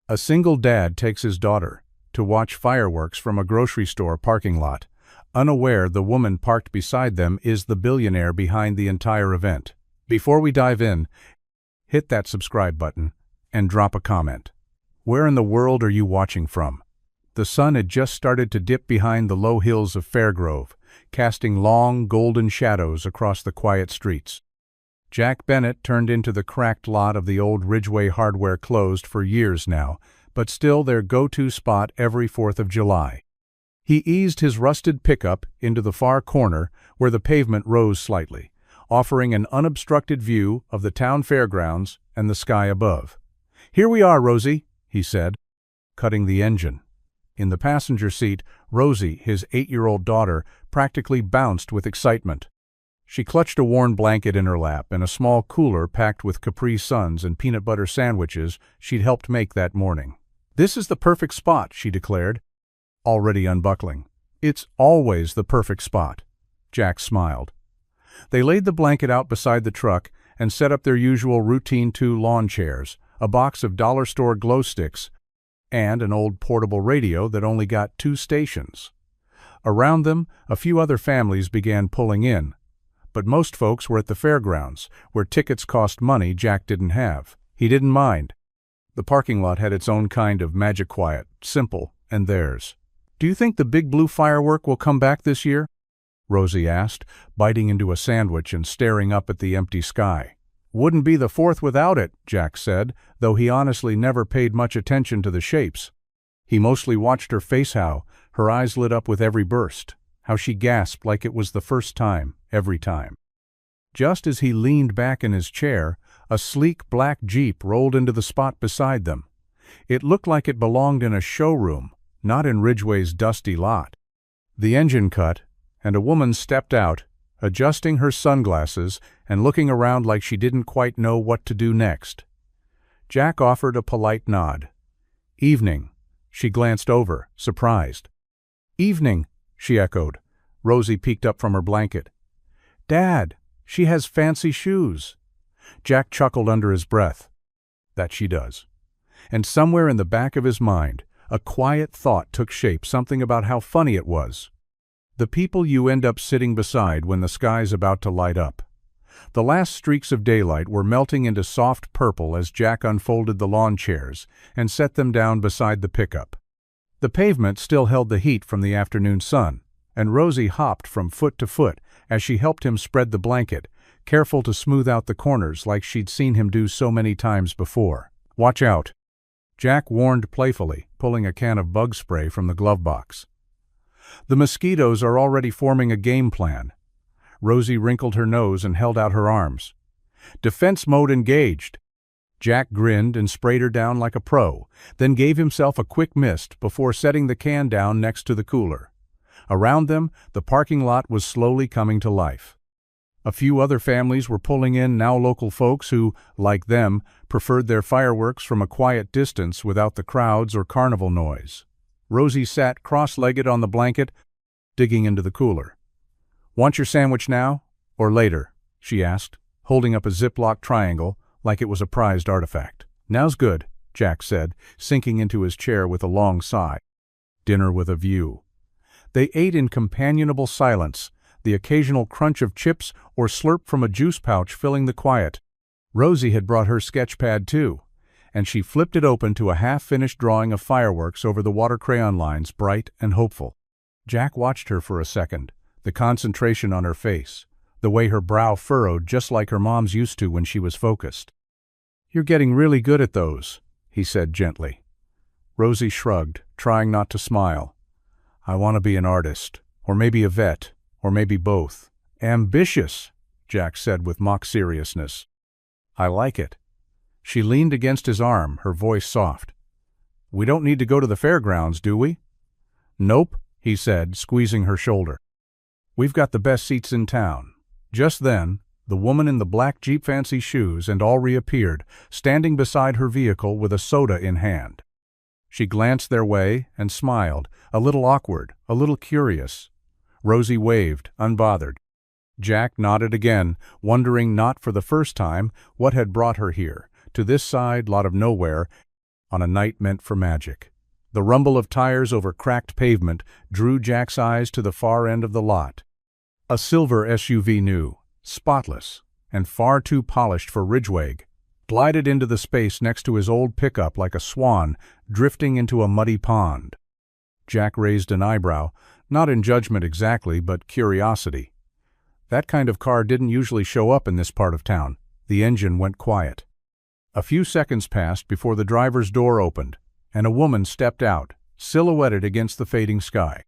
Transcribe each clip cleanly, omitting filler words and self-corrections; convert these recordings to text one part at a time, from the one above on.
A single dad takes his daughter to watch fireworks from a grocery store parking lot, unaware the woman parked beside them is the billionaire behind the entire event. Before we dive in, hit that subscribe button and drop a comment. Where in the world are you watching from? The sun had just started to dip behind the low hills of Fairgrove, casting long, golden shadows across the quiet streets. Jack Bennett turned into the cracked lot of the old Ridgeway Hardware, closed for years now, but still their go-to spot every 4th of July. He eased his rusted pickup into the far corner where the pavement rose slightly, offering an unobstructed view of the town fairgrounds and the sky above. "Here we are, Rosie," he said, cutting the engine. In the passenger seat, Rosie, his 8-year-old daughter, practically bounced with excitement. She clutched a worn blanket in her lap and a small cooler packed with Capri Suns and peanut butter sandwiches she'd helped make that morning. "This is the perfect spot," she declared, already unbuckling. "It's always the perfect spot." Jack smiled. They laid the blanket out beside the truck and set up their usual routine 2 lawn chairs, a box of dollar store glow sticks, and an old portable radio that only got 2 stations. Around them, a few other families began pulling in, but most folks were at the fairgrounds, where tickets cost money Jack didn't have. He didn't mind. The parking lot had its own kind of magic quiet, simple, and theirs. "Do you think the big blue firework will come back this year?" Rosie asked, biting into a sandwich and staring up at the empty sky. "Wouldn't be the 4th without it," Jack said, though he honestly never paid much attention to the shapes. He mostly watched her face, how her eyes lit up with every burst, how she gasped like it was the first time, every time. Just as he leaned back in his chair, a sleek black Jeep rolled into the spot beside them. It looked like it belonged in a showroom, not in Ridgeway's dusty lot. The engine cut, and a woman stepped out, adjusting her sunglasses and looking around like she didn't quite know what to do next. Jack offered a polite nod. "Evening." She glanced over, surprised. "Evening," she echoed. Rosie peeked up from her blanket. "Dad, she has fancy shoes." Jack chuckled under his breath. That she does. And somewhere in the back of his mind, a quiet thought took shape, something about how funny it was. The people you end up sitting beside when the sky's about to light up. The last streaks of daylight were melting into soft purple as Jack unfolded the lawn chairs and set them down beside the pickup. The pavement still held the heat from the afternoon sun, and Rosie hopped from foot to foot as she helped him spread the blanket, careful to smooth out the corners like she'd seen him do so many times before. "Watch out," Jack warned playfully, pulling a can of bug spray from the glove box. "The mosquitoes are already forming a game plan." Rosie wrinkled her nose and held out her arms. "Defense mode engaged." Jack grinned and sprayed her down like a pro, then gave himself a quick mist before setting the can down next to the cooler. Around them, the parking lot was slowly coming to life. A few other families were pulling in, now local folks who, like them, preferred their fireworks from a quiet distance without the crowds or carnival noise. Rosie sat cross-legged on the blanket, digging into the cooler. "Want your sandwich now, or later?" she asked, holding up a Ziploc triangle like it was a prized artifact. "Now's good," Jack said, sinking into his chair with a long sigh. Dinner with a view. They ate in companionable silence, the occasional crunch of chips or slurp from a juice pouch filling the quiet. Rosie had brought her sketch pad too, and she flipped it open to a half-finished drawing of fireworks over the water crayon lines, bright and hopeful. Jack watched her for a second, the concentration on her face, the way her brow furrowed just like her mom's used to when she was focused. "You're getting really good at those," he said gently. Rosie shrugged, trying not to smile. "I want to be an artist, or maybe a vet, or maybe both." "Ambitious," Jack said with mock seriousness. "I like it." She leaned against his arm, her voice soft. "We don't need to go to the fairgrounds, do we?" "Nope," he said, squeezing her shoulder. "We've got the best seats in town." Just then, the woman in the black Jeep fancy shoes and all reappeared, standing beside her vehicle with a soda in hand. She glanced their way and smiled, a little awkward, a little curious. Rosie waved, unbothered. Jack nodded again, wondering not for the first time what had brought her here, to this side lot of nowhere, on a night meant for magic. The rumble of tires over cracked pavement drew Jack's eyes to the far end of the lot. A silver SUV, new, spotless, and far too polished for Ridgeway, glided into the space next to his old pickup like a swan drifting into a muddy pond. Jack raised an eyebrow, not in judgment exactly, but curiosity. That kind of car didn't usually show up in this part of town. The engine went quiet. A few seconds passed before the driver's door opened, and a woman stepped out, silhouetted against the fading sky.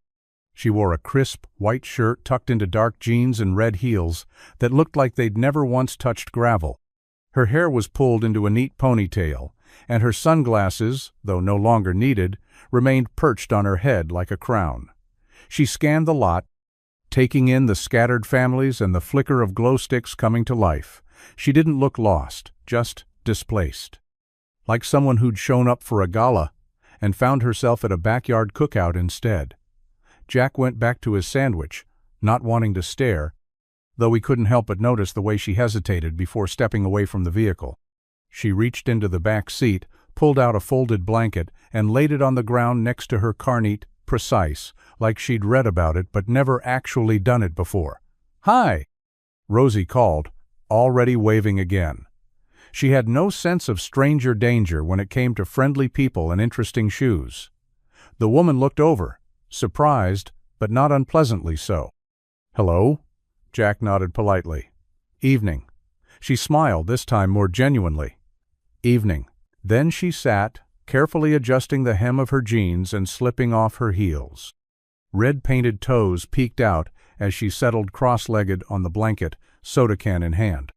She wore a crisp, white shirt tucked into dark jeans and red heels that looked like they'd never once touched gravel. Her hair was pulled into a neat ponytail, and her sunglasses, though no longer needed, remained perched on her head like a crown. She scanned the lot, taking in the scattered families and the flicker of glow sticks coming to life. She didn't look lost, just displaced. Like someone who'd shown up for a gala and found herself at a backyard cookout instead. Jack went back to his sandwich, not wanting to stare, though he couldn't help but notice the way she hesitated before stepping away from the vehicle. She reached into the back seat, pulled out a folded blanket, and laid it on the ground next to her car, neat, precise, like she'd read about it but never actually done it before. "Hi," Rosie called, already waving again. She had no sense of stranger danger when it came to friendly people and interesting shoes. The woman looked over, surprised, but not unpleasantly so. "Hello?" Jack nodded politely. "Evening." She smiled, this time more genuinely. "Evening." Then she sat, carefully adjusting the hem of her jeans and slipping off her heels. Red-painted toes peeked out as she settled cross-legged on the blanket, soda can in hand.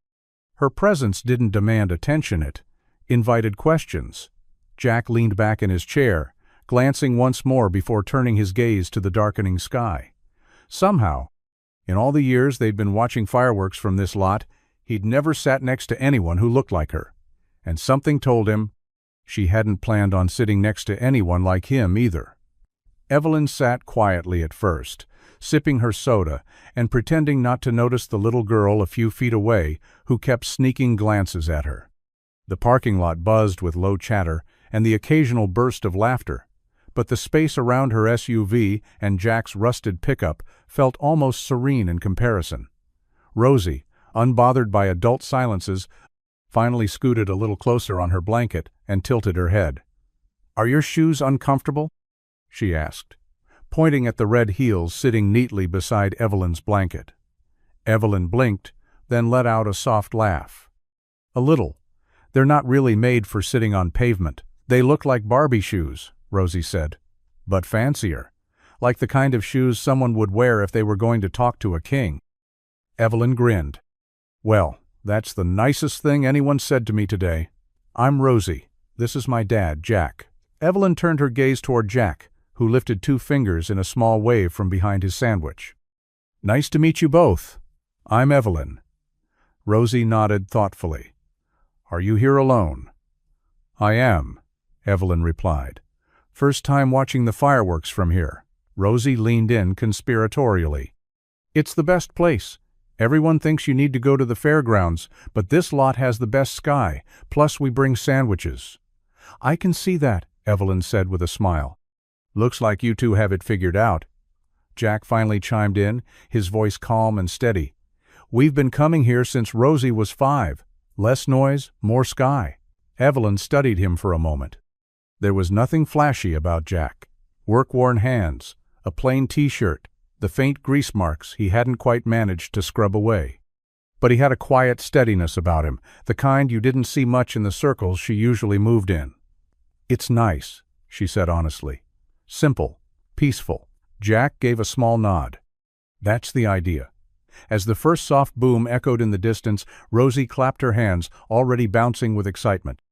Her presence didn't demand attention, it invited questions. Jack leaned back in his chair, glancing once more before turning his gaze to the darkening sky. Somehow, in all the years they'd been watching fireworks from this lot, he'd never sat next to anyone who looked like her. And something told him she hadn't planned on sitting next to anyone like him either. Evelyn sat quietly at first, sipping her soda and pretending not to notice the little girl a few feet away who kept sneaking glances at her. The parking lot buzzed with low chatter and the occasional burst of laughter, but the space around her SUV and Jack's rusted pickup felt almost serene in comparison. Rosie, unbothered by adult silences, finally scooted a little closer on her blanket and tilted her head. "Are your shoes uncomfortable?" she asked, pointing at the red heels sitting neatly beside Evelyn's blanket. Evelyn blinked, then let out a soft laugh. "A little. They're not really made for sitting on pavement. They look like Barbie shoes," Rosie said, "but fancier, like the kind of shoes someone would wear if they were going to talk to a king." Evelyn grinned. "Well, that's the nicest thing anyone said to me today. I'm Rosie. This is my dad, Jack." Evelyn turned her gaze toward Jack, who lifted 2 fingers in a small wave from behind his sandwich. "Nice to meet you both. I'm Evelyn." Rosie nodded thoughtfully. "Are you here alone?" "I am," Evelyn replied. "First time watching the fireworks from here." Rosie leaned in conspiratorially. "It's the best place. Everyone thinks you need to go to the fairgrounds, but this lot has the best sky, plus we bring sandwiches." "I can see that," Evelyn said with a smile. "Looks like you two have it figured out." Jack finally chimed in, his voice calm and steady. "We've been coming here since Rosie was 5. Less noise, more sky." Evelyn studied him for a moment. There was nothing flashy about Jack. Work-worn hands, a plain t-shirt, the faint grease marks he hadn't quite managed to scrub away. But he had a quiet steadiness about him, the kind you didn't see much in the circles she usually moved in. "It's nice," she said honestly. "Simple, peaceful." Jack gave a small nod. "That's the idea." As the first soft boom echoed in the distance, Rosie clapped her hands, already bouncing with excitement.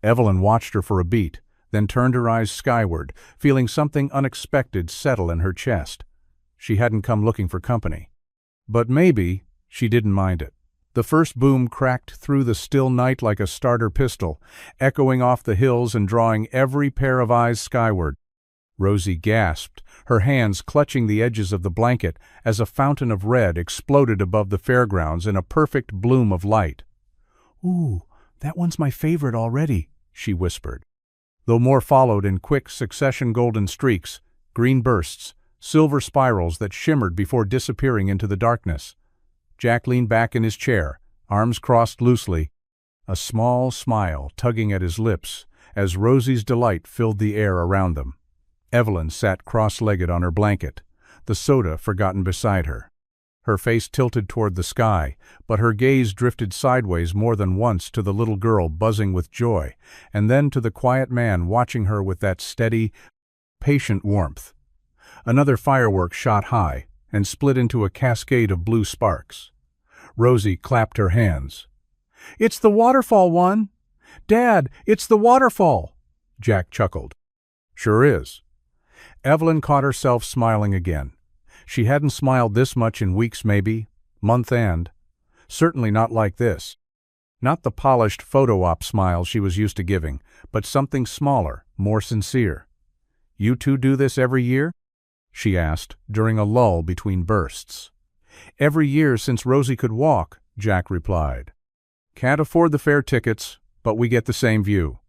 Evelyn watched her for a beat, then turned her eyes skyward, feeling something unexpected settle in her chest. She hadn't come looking for company. But maybe she didn't mind it. The first boom cracked through the still night like a starter pistol, echoing off the hills and drawing every pair of eyes skyward. Rosie gasped, her hands clutching the edges of the blanket as a fountain of red exploded above the fairgrounds in a perfect bloom of light. "Ooh, that one's my favorite already," she whispered. though more followed in quick succession: golden streaks, green bursts, silver spirals that shimmered before disappearing into the darkness. Jack leaned back in his chair, arms crossed loosely, a small smile tugging at his lips as Rosie's delight filled the air around them. Evelyn sat cross-legged on her blanket, the soda forgotten beside her. Her face tilted toward the sky, but her gaze drifted sideways more than once to the little girl buzzing with joy, and then to the quiet man watching her with that steady, patient warmth. Another firework shot high and split into a cascade of blue sparks. Rosie clapped her hands. "It's the waterfall one! Dad, it's the waterfall!" Jack chuckled. "Sure is." Evelyn caught herself smiling again. She hadn't smiled this much in weeks, maybe, month and. Certainly not like this. Not the polished photo-op smile she was used to giving, but something smaller, more sincere. "You two do this every year?" she asked, during a lull between bursts. "Every year since Rosie could walk," Jack replied. "Can't afford the fare tickets, but we get the same view."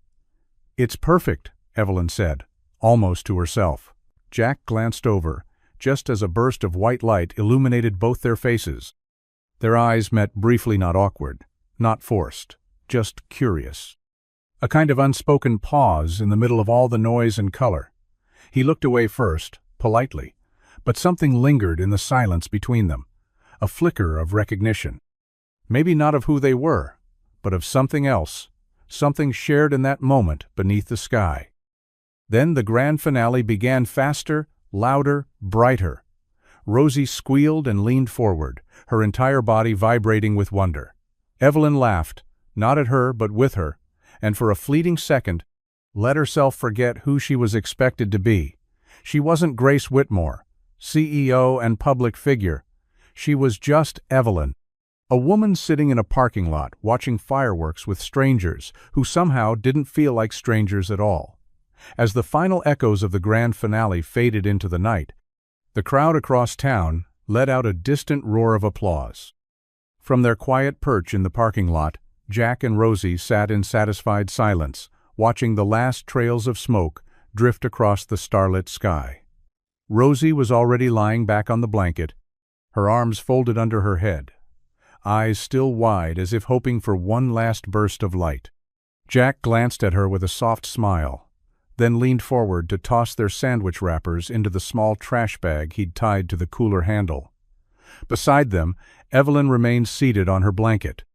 "It's perfect," Evelyn said, almost to herself. Jack glanced over, just as a burst of white light illuminated both their faces. Their eyes met briefly, not awkward, not forced, just curious. A kind of unspoken pause in the middle of all the noise and color. He looked away first, politely, but something lingered in the silence between them, a flicker of recognition. Maybe not of who they were, but of something else, something shared in that moment beneath the sky. Then the grand finale began, faster, louder, brighter. Rosie squealed and leaned forward, her entire body vibrating with wonder. Evelyn laughed, not at her but with her, and for a fleeting second let herself forget who she was expected to be. She wasn't Grace Whitmore, CEO and public figure. She was just Evelyn, a woman sitting in a parking lot watching fireworks with strangers who somehow didn't feel like strangers at all. As the final echoes of the grand finale faded into the night, the crowd across town let out a distant roar of applause. From their quiet perch in the parking lot, Jack and Rosie sat in satisfied silence, watching the last trails of smoke drift across the starlit sky. Rosie was already lying back on the blanket, her arms folded under her head, eyes still wide as if hoping for one last burst of light. Jack glanced at her with a soft smile, then leaned forward to toss their sandwich wrappers into the small trash bag he'd tied to the cooler handle. Beside them, Evelyn remained seated on her blanket,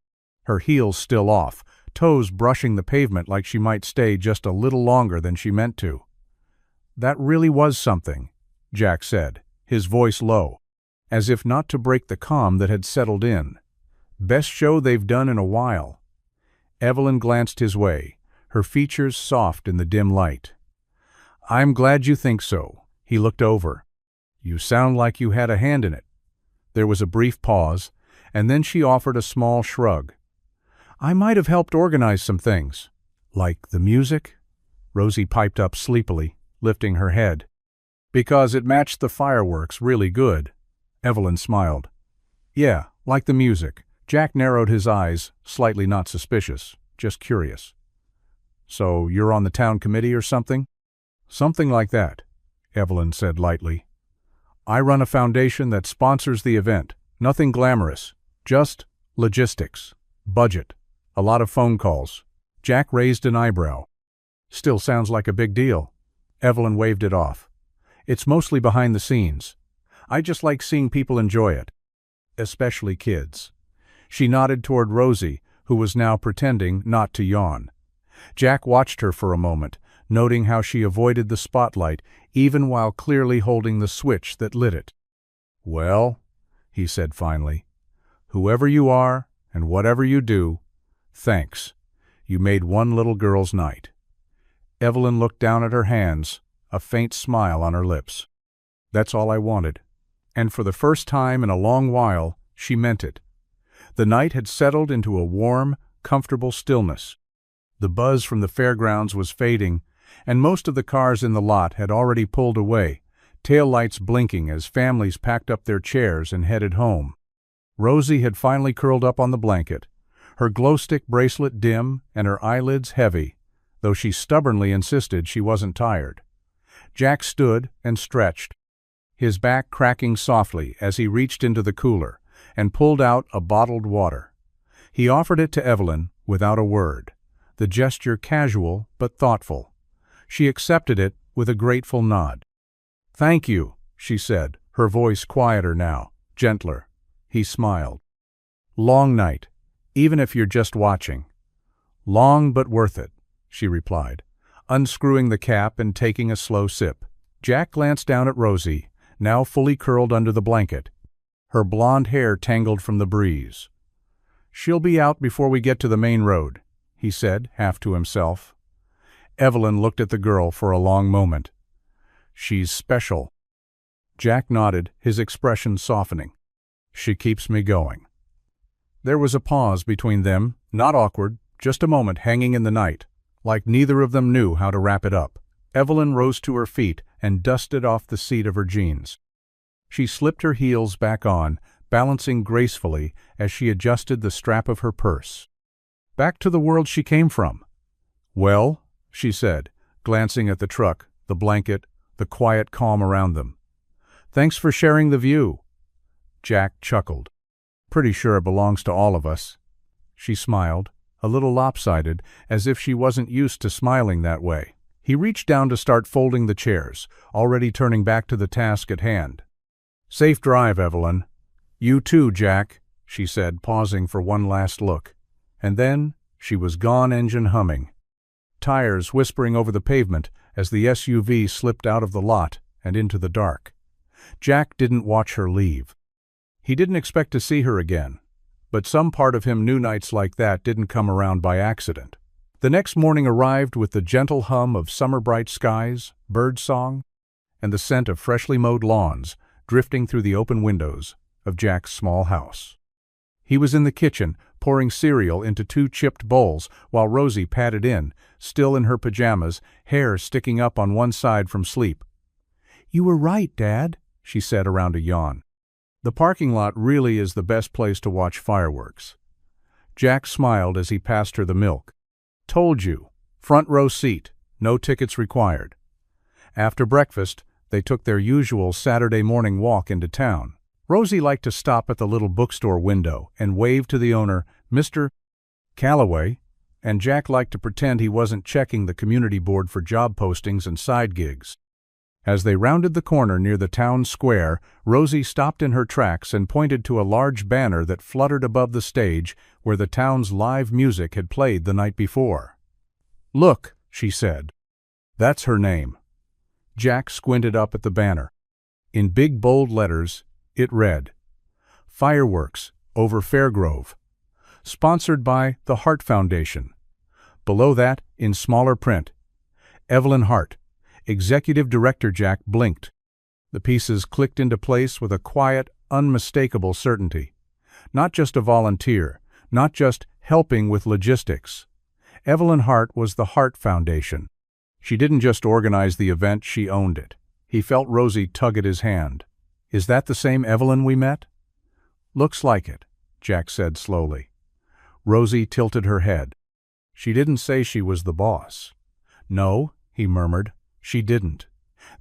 her heels still off, toes brushing the pavement like she might stay just a little longer than she meant to. "That really was something," Jack said, his voice low, as if not to break the calm that had settled in. "Best show they've done in a while." Evelyn glanced his way, her features soft in the dim light. "I'm glad you think so." He looked over. "You sound like you had a hand in it." There was a brief pause, and then she offered a small shrug. "I might have helped organize some things." "Like the music?" Rosie piped up sleepily, lifting her head. "Because it matched the fireworks really good." Evelyn smiled. "Yeah, like the music." Jack narrowed his eyes, slightly not suspicious, just curious. "So you're on the town committee or something?" "Something like that," Evelyn said lightly. "I run a foundation that sponsors the event. Nothing glamorous, just logistics, budget, a lot of phone calls." Jack raised an eyebrow. "Still sounds like a big deal." Evelyn waved it off. "It's mostly behind the scenes. I just like seeing people enjoy it, especially kids." She nodded toward Rosie, who was now pretending not to yawn. Jack watched her for a moment, noting how she avoided the spotlight even while clearly holding the switch that lit it. "Well," he said finally, "whoever you are and whatever you do, thanks. You made one little girl's night." Evelyn looked down at her hands, a faint smile on her lips. "That's all I wanted." And for the first time in a long while, she meant it. The night had settled into a warm, comfortable stillness. The buzz from the fairgrounds was fading, and most of the cars in the lot had already pulled away, taillights blinking as families packed up their chairs and headed home. Rosie had finally curled up on the blanket, her glow stick bracelet dim and her eyelids heavy, though she stubbornly insisted she wasn't tired. Jack stood and stretched, his back cracking softly as he reached into the cooler and pulled out a bottled water. He offered it to Evelyn without a word, the gesture casual but thoughtful. She accepted it with a grateful nod. "Thank you," she said, her voice quieter now, gentler. He smiled. "Long night, even if you're just watching." "Long but worth it," she replied, unscrewing the cap and taking a slow sip. Jack glanced down at Rosie, now fully curled under the blanket, her blonde hair tangled from the breeze. "She'll be out before we get to the main road," he said, half to himself. Evelyn looked at the girl for a long moment. "She's special." Jack nodded, his expression softening. "She keeps me going." There was a pause between them, not awkward, just a moment hanging in the night, like neither of them knew how to wrap it up. Evelyn rose to her feet and dusted off the seat of her jeans. She slipped her heels back on, balancing gracefully as she adjusted the strap of her purse. Back to the world she came from. "Well," she said, glancing at the truck, the blanket, the quiet calm around them. "Thanks for sharing the view." Jack chuckled. "Pretty sure it belongs to all of us." She smiled, a little lopsided, as if she wasn't used to smiling that way. He reached down to start folding the chairs, already turning back to the task at hand. "Safe drive, Evelyn." "You too, Jack," she said, pausing for one last look. And then she was gone, engine humming, tires whispering over the pavement as the SUV slipped out of the lot and into the dark. Jack didn't watch her leave. He didn't expect to see her again, but some part of him knew nights like that didn't come around by accident. The next morning arrived with the gentle hum of summer-bright skies, birdsong, and the scent of freshly mowed lawns drifting through the open windows of Jack's small house. He was in the kitchen, pouring cereal into 2 chipped bowls while Rosie padded in, still in her pajamas, hair sticking up on one side from sleep. "You were right, Dad," she said around a yawn. "The parking lot really is the best place to watch fireworks." Jack smiled as he passed her the milk. "Told you. Front row seat. No tickets required." After breakfast, they took their usual Saturday morning walk into town. Rosie liked to stop at the little bookstore window and wave to the owner, "Mr. Calloway," and Jack liked to pretend he wasn't checking the community board for job postings and side gigs. As they rounded the corner near the town square, Rosie stopped in her tracks and pointed to a large banner that fluttered above the stage where the town's live music had played the night before. "Look," she said. "That's her name." Jack squinted up at the banner. In big bold letters, it read, "Fireworks over Fairgrove. Sponsored by the Hart Foundation." Below that, in smaller print, "Evelyn Hart, Executive Director." Jack blinked. The pieces clicked into place with a quiet, unmistakable certainty. Not just a volunteer, not just helping with logistics. Evelyn Hart was the Hart Foundation. She didn't just organize the event, she owned it. He felt Rosie tug at his hand. "Is that the same Evelyn we met?" "Looks like it," Jack said slowly. Rosie tilted her head. "She didn't say she was the boss." "No," he murmured, "she didn't."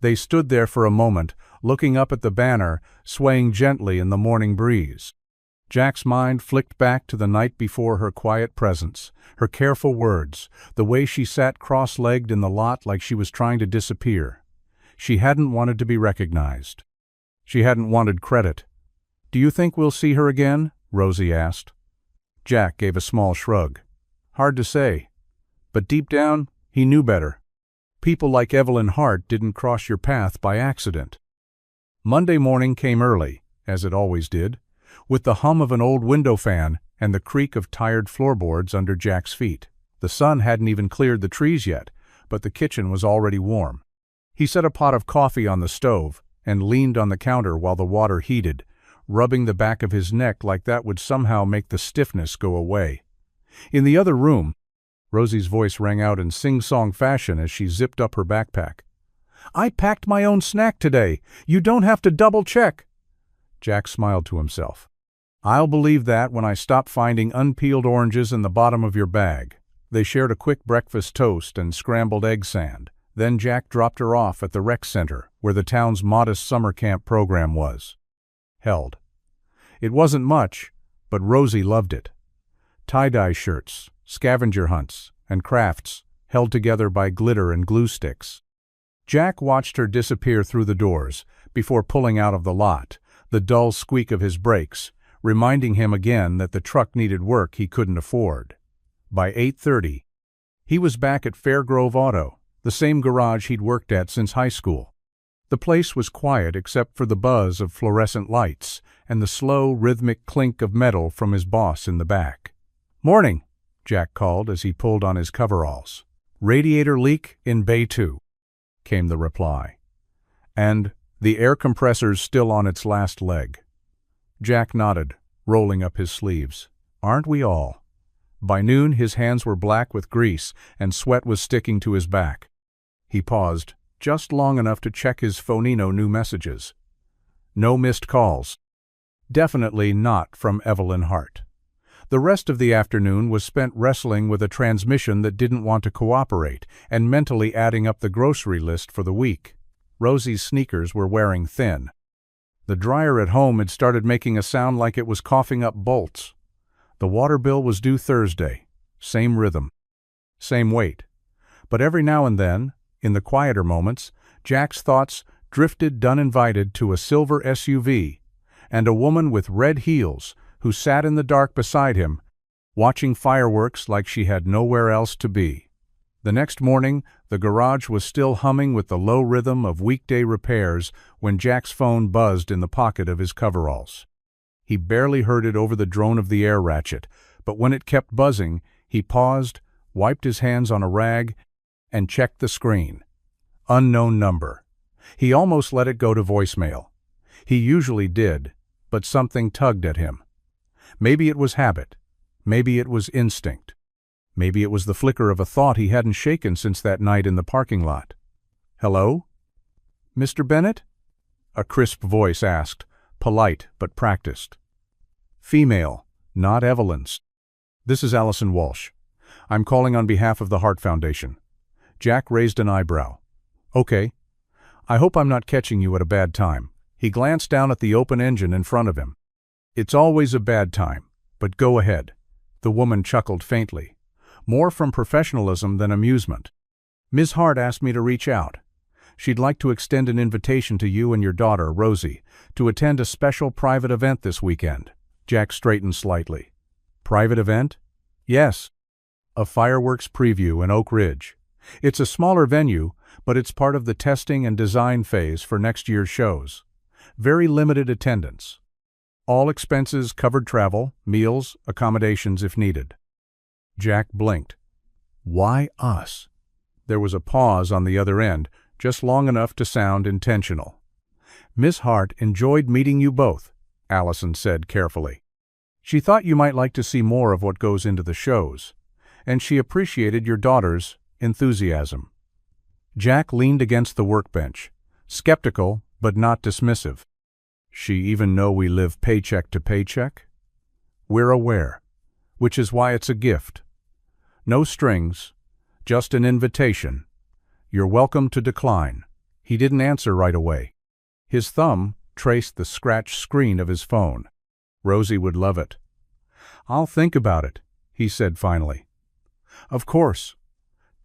They stood there for a moment, looking up at the banner, swaying gently in the morning breeze. Jack's mind flicked back to the night before, her quiet presence, her careful words, the way she sat cross-legged in the lot like she was trying to disappear. She hadn't wanted to be recognized. She hadn't wanted credit. "Do you think we'll see her again?" Rosie asked. Jack gave a small shrug. Hard to say. But deep down, he knew better. People like Evelyn Hart didn't cross your path by accident. Monday morning came early, as it always did, with the hum of an old window fan and the creak of tired floorboards under Jack's feet. The sun hadn't even cleared the trees yet, but the kitchen was already warm. He set a pot of coffee on the stove and leaned on the counter while the water heated, rubbing the back of his neck like that would somehow make the stiffness go away. In the other room, Rosie's voice rang out in sing-song fashion as she zipped up her backpack. "I packed my own snack today. You don't have to double-check." Jack smiled to himself. "I'll believe that when I stop finding unpeeled oranges in the bottom of your bag." They shared a quick breakfast toast and scrambled egg sand. Then Jack dropped her off at the rec center, where the town's modest summer camp program was held. It wasn't much, but Rosie loved it. Tie-dye shirts, scavenger hunts, and crafts, held together by glitter and glue sticks. Jack watched her disappear through the doors, before pulling out of the lot, the dull squeak of his brakes, reminding him again that the truck needed work he couldn't afford. By 8:30, he was back at Fairgrove Auto, the same garage he'd worked at since high school. The place was quiet except for the buzz of fluorescent lights and the slow, rhythmic clink of metal from his boss in the back. "Morning," Jack called as he pulled on his coveralls. "Radiator leak in Bay 2, came the reply. "And the air compressor's still on its last leg." Jack nodded, rolling up his sleeves. "Aren't we all?" By noon, his hands were black with grease and sweat was sticking to his back. He paused, just long enough to check his phonino new messages. No missed calls. Definitely not from Evelyn Hart. The rest of the afternoon was spent wrestling with a transmission that didn't want to cooperate and mentally adding up the grocery list for the week. Rosie's sneakers were wearing thin. The dryer at home had started making a sound like it was coughing up bolts. The water bill was due Thursday. Same rhythm. Same weight. But every now and then, in the quieter moments, Jack's thoughts drifted uninvited to a silver SUV and a woman with red heels who sat in the dark beside him, watching fireworks like she had nowhere else to be. The next morning, the garage was still humming with the low rhythm of weekday repairs when Jack's phone buzzed in the pocket of his coveralls. He barely heard it over the drone of the air ratchet, but when it kept buzzing, he paused, wiped his hands on a rag, and checked the screen. Unknown number. He almost let it go to voicemail. He usually did, but something tugged at him. Maybe it was habit. Maybe it was instinct. Maybe it was the flicker of a thought he hadn't shaken since that night in the parking lot. "Hello? Mr. Bennett?" A crisp voice asked, polite but practiced. "Female, not Evelyn's. This is Allison Walsh. I'm calling on behalf of the Heart Foundation." Jack raised an eyebrow. "Okay. I hope I'm not catching you at a bad time." He glanced down at the open engine in front of him. "It's always a bad time, but go ahead." The woman chuckled faintly, more from professionalism than amusement. "Ms. Hart asked me to reach out. She'd like to extend an invitation to you and your daughter, Rosie, to attend a special private event this weekend." Jack straightened slightly. "Private event?" "Yes. A fireworks preview in Oak Ridge. It's a smaller venue, but it's part of the testing and design phase for next year's shows. Very limited attendance. All expenses covered, travel, meals, accommodations if needed." Jack blinked. "Why us?" There was a pause on the other end, just long enough to sound intentional. "Miss Hart enjoyed meeting you both," Allison said carefully. "She thought you might like to see more of what goes into the shows, and she appreciated your daughter's enthusiasm." Jack leaned against the workbench, skeptical but not dismissive. "She even know we live paycheck to paycheck?" "We're aware, which is why it's a gift. No strings, just an invitation. You're welcome to decline." He didn't answer right away. His thumb traced the scratched screen of his phone. "Rosie would love it." "I'll think about it," he said finally. "Of course.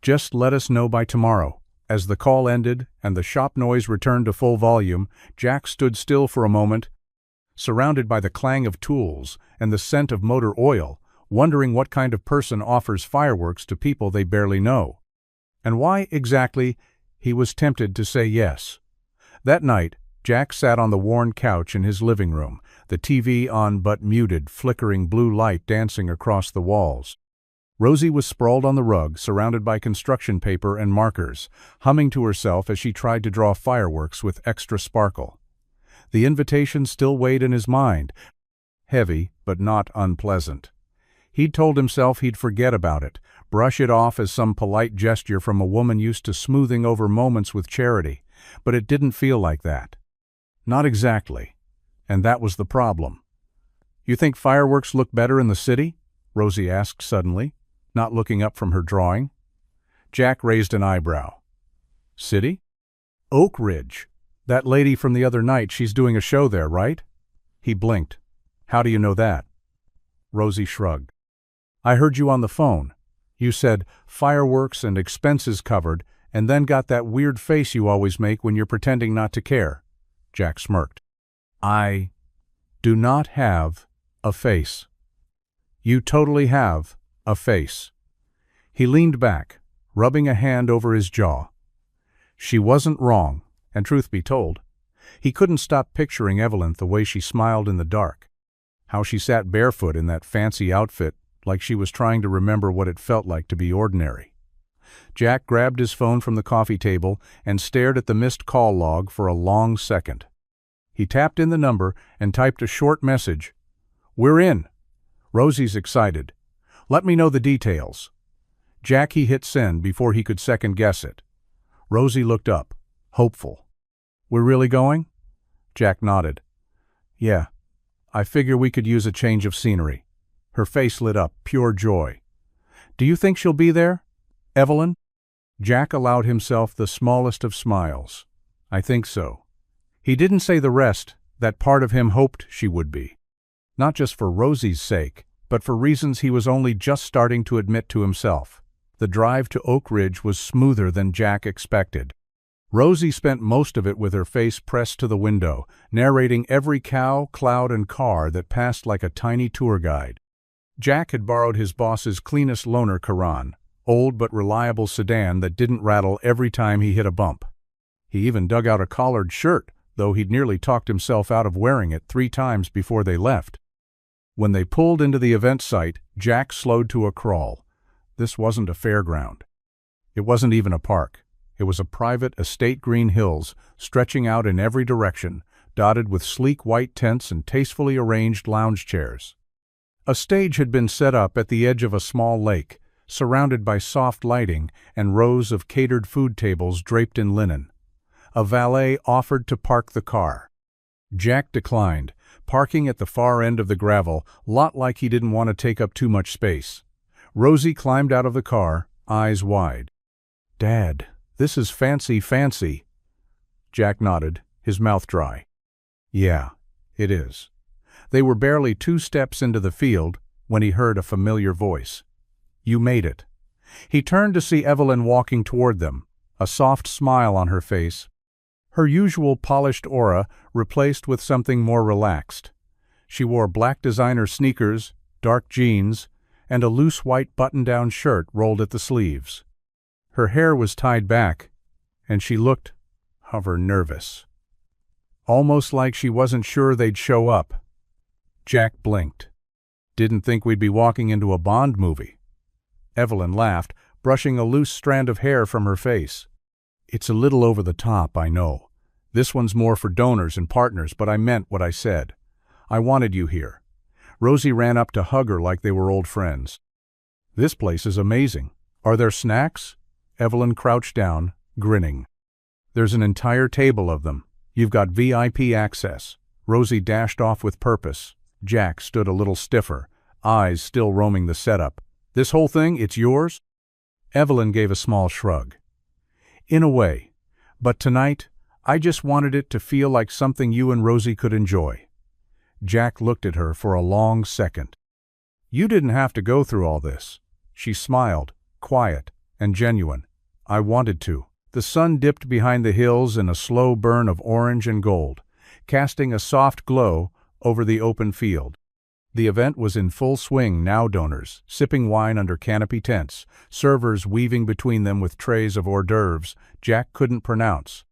Just let us know by tomorrow." As the call ended and the shop noise returned to full volume, Jack stood still for a moment, surrounded by the clang of tools and the scent of motor oil, wondering what kind of person offers fireworks to people they barely know. And why, exactly, he was tempted to say yes. That night, Jack sat on the worn couch in his living room, the TV on but muted, flickering blue light dancing across the walls. Rosie was sprawled on the rug, surrounded by construction paper and markers, humming to herself as she tried to draw fireworks with extra sparkle. The invitation still weighed in his mind, heavy but not unpleasant. He'd told himself he'd forget about it, brush it off as some polite gesture from a woman used to smoothing over moments with charity, but it didn't feel like that. Not exactly. And that was the problem. "You think fireworks look better in the city?" Rosie asked suddenly. not looking up from her drawing. Jack raised an eyebrow. City? Oak Ridge. That lady from the other night, she's doing a show there, right? He blinked. How do you know that? Rosie shrugged. I heard you on the phone. You said fireworks and expenses covered, and then got that weird face you always make when you're pretending not to care. Jack smirked. I do not have a face. You totally have a face. He leaned back, rubbing a hand over his jaw. She wasn't wrong, and truth be told, he couldn't stop picturing Evelyn the way she smiled in the dark. How she sat barefoot in that fancy outfit, like she was trying to remember what it felt like to be ordinary. Jack grabbed his phone from the coffee table and stared at the missed call log for a long second. He tapped in the number and typed a short message. We're in. Rosie's excited. Let me know the details. Jack hit send before he could second-guess it. Rosie looked up, hopeful. We're really going? Jack nodded. Yeah. I figure we could use a change of scenery. Her face lit up, pure joy. Do you think she'll be there? Evelyn? Jack allowed himself the smallest of smiles. I think so. He didn't say the rest, that part of him hoped she would be. Not just for Rosie's sake, but for reasons he was only just starting to admit to himself. The drive to Oak Ridge was smoother than Jack expected. Rosie spent most of it with her face pressed to the window, narrating every cow, cloud, and car that passed like a tiny tour guide. Jack had borrowed his boss's cleanest loaner Karan, old but reliable sedan that didn't rattle every time he hit a bump. He even dug out a collared shirt, though he'd nearly talked himself out of wearing it 3 times before they left. When they pulled into the event site, Jack slowed to a crawl. This wasn't a fairground. It wasn't even a park. It was a private estate green hills, stretching out in every direction, dotted with sleek white tents and tastefully arranged lounge chairs. A stage had been set up at the edge of a small lake, surrounded by soft lighting and rows of catered food tables draped in linen. A valet offered to park the car. Jack declined, parking at the far end of the gravel, lot like he didn't want to take up too much space. Rosie climbed out of the car, eyes wide. Dad, this is fancy. Jack nodded, his mouth dry. Yeah, it is. They were barely 2 steps into the field when he heard a familiar voice. You made it. He turned to see Evelyn walking toward them, a soft smile on her face. Her usual polished aura replaced with something more relaxed. She wore black designer sneakers, dark jeans, and a loose white button-down shirt rolled at the sleeves. Her hair was tied back, and she looked, nervous. Almost like she wasn't sure they'd show up. Jack blinked. Didn't think we'd be walking into a Bond movie. Evelyn laughed, brushing a loose strand of hair from her face. It's a little over the top, I know. This one's more for donors and partners, but I meant what I said. I wanted you here. Rosie ran up to hug her like they were old friends. This place is amazing. Are there snacks? Evelyn crouched down, grinning. There's an entire table of them. You've got VIP access. Rosie dashed off with purpose. Jack stood a little stiffer, eyes still roaming the setup. This whole thing, it's yours? Evelyn gave a small shrug. In a way. But tonight, I just wanted it to feel like something you and Rosie could enjoy. Jack looked at her for a long second. You didn't have to go through all this. She smiled, quiet and genuine. I wanted to. The sun dipped behind the hills in a slow burn of orange and gold, casting a soft glow over the open field. The event was in full swing now, donors, sipping wine under canopy tents, servers weaving between them with trays of hors d'oeuvres Jack couldn't pronounce.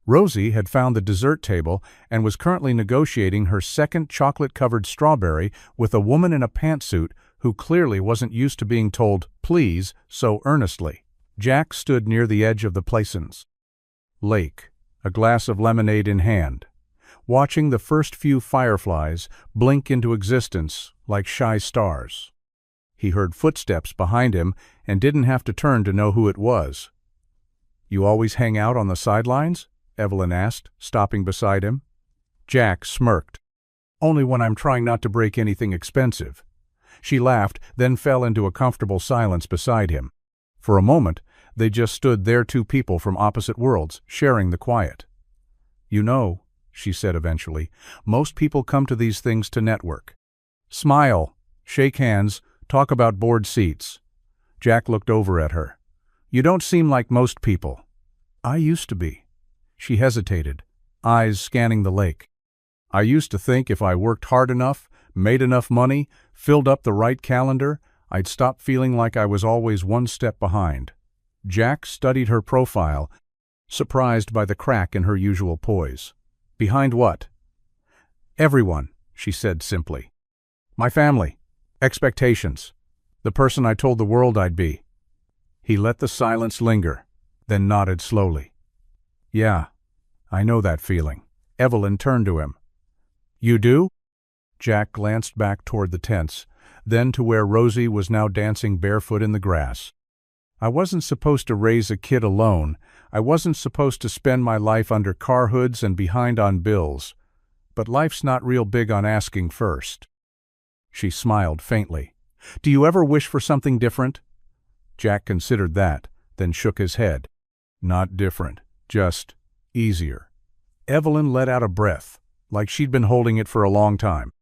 Rosie had found the dessert table and was currently negotiating her second chocolate-covered strawberry with a woman in a pantsuit who clearly wasn't used to being told, please, so earnestly. Jack stood near the edge of the plaisance. Lake, a glass of lemonade in hand, watching the first few fireflies blink into existence like shy stars. He heard footsteps behind him and didn't have to turn to know who it was. You always hang out on the sidelines? Evelyn asked, stopping beside him. Jack smirked. Only when I'm trying not to break anything expensive. She laughed, then fell into a comfortable silence beside him. For a moment, they just stood there, two people from opposite worlds, sharing the quiet. "You know," she said eventually, "most people come to these things to network. Smile, shake hands, talk about board seats." Jack looked over at her. "You don't seem like most people." "I used to be." She hesitated, eyes scanning the lake. "I used to think if I worked hard enough, made enough money, filled up the right calendar, I'd stop feeling like I was always one step behind." Jack studied her profile, surprised by the crack in her usual poise. "Behind what?" "Everyone," she said simply. "My family. Expectations. The person I told the world I'd be." He let the silence linger, then nodded slowly. "Yeah, I know that feeling." Evelyn turned to him. "You do?" Jack glanced back toward the tents, then to where Rosie was now dancing barefoot in the grass. "I wasn't supposed to raise a kid alone. I wasn't supposed to spend my life under car hoods and behind on bills. But life's not real big on asking first." She smiled faintly. "Do you ever wish for something different?" Jack considered that, then shook his head. "Not different, just easier." Evelyn let out a breath, like she'd been holding it for a long time.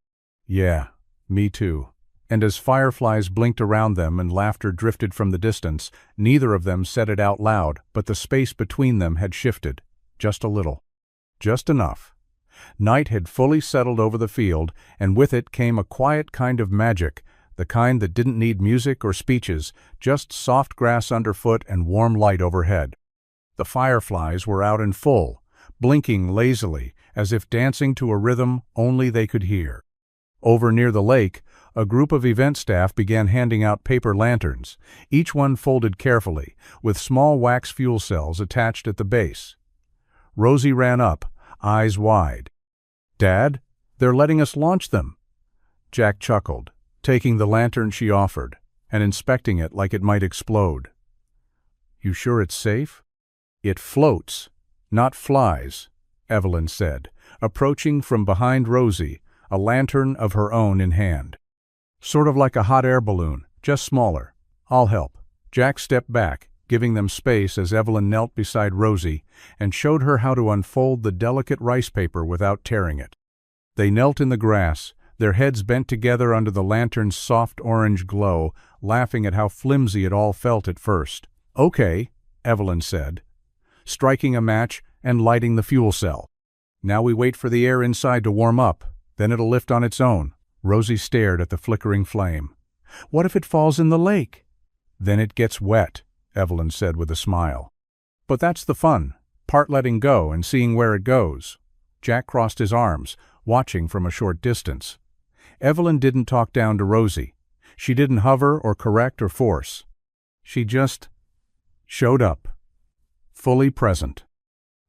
"Yeah, me too." And as fireflies blinked around them and laughter drifted from the distance, neither of them said it out loud, but the space between them had shifted, just a little. Just enough. Night had fully settled over the field, and with it came a quiet kind of magic, the kind that didn't need music or speeches, just soft grass underfoot and warm light overhead. The fireflies were out in full, blinking lazily, as if dancing to a rhythm only they could hear. Over near the lake, a group of event staff began handing out paper lanterns, each one folded carefully, with small wax fuel cells attached at the base. Rosie ran up, eyes wide. "Dad, they're letting us launch them." Jack chuckled, taking the lantern she offered, and inspecting it like it might explode. "You sure it's safe?" "It floats, not flies," Evelyn said, approaching from behind Rosie, a lantern of her own in hand. "Sort of like a hot air balloon, just smaller. I'll help." Jack stepped back, giving them space as Evelyn knelt beside Rosie and showed her how to unfold the delicate rice paper without tearing it. They knelt in the grass, their heads bent together under the lantern's soft orange glow, laughing at how flimsy it all felt at first. "Okay," Evelyn said, striking a match and lighting the fuel cell. "Now we wait for the air inside to warm up, then it'll lift on its own." Rosie stared at the flickering flame. "What if it falls in the lake?" "Then it gets wet," Evelyn said with a smile. "But that's the fun, part letting go and seeing where it goes." Jack crossed his arms, watching from a short distance. Evelyn didn't talk down to Rosie. She didn't hover or correct or force. She just showed up, fully present,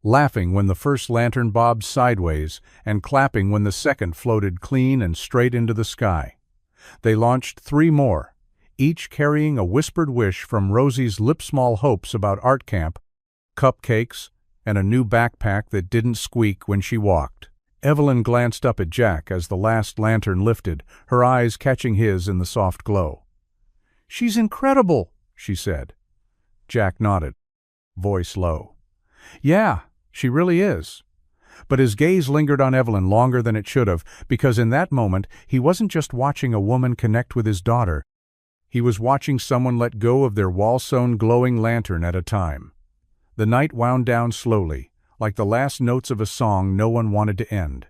laughing when the first lantern bobbed sideways and clapping when the second floated clean and straight into the sky. They launched 3 more, each carrying a whispered wish from Rosie's lip-small hopes about art camp, cupcakes, and a new backpack that didn't squeak when she walked. Evelyn glanced up at Jack as the last lantern lifted, her eyes catching his in the soft glow. "She's incredible," she said. Jack nodded, voice low. "Yeah, she really is." But his gaze lingered on Evelyn longer than it should have, because in that moment he wasn't just watching a woman connect with his daughter. He was watching someone let go of their wall-sewn glowing lantern at a time. The night wound down slowly, like the last notes of a song no one wanted to end.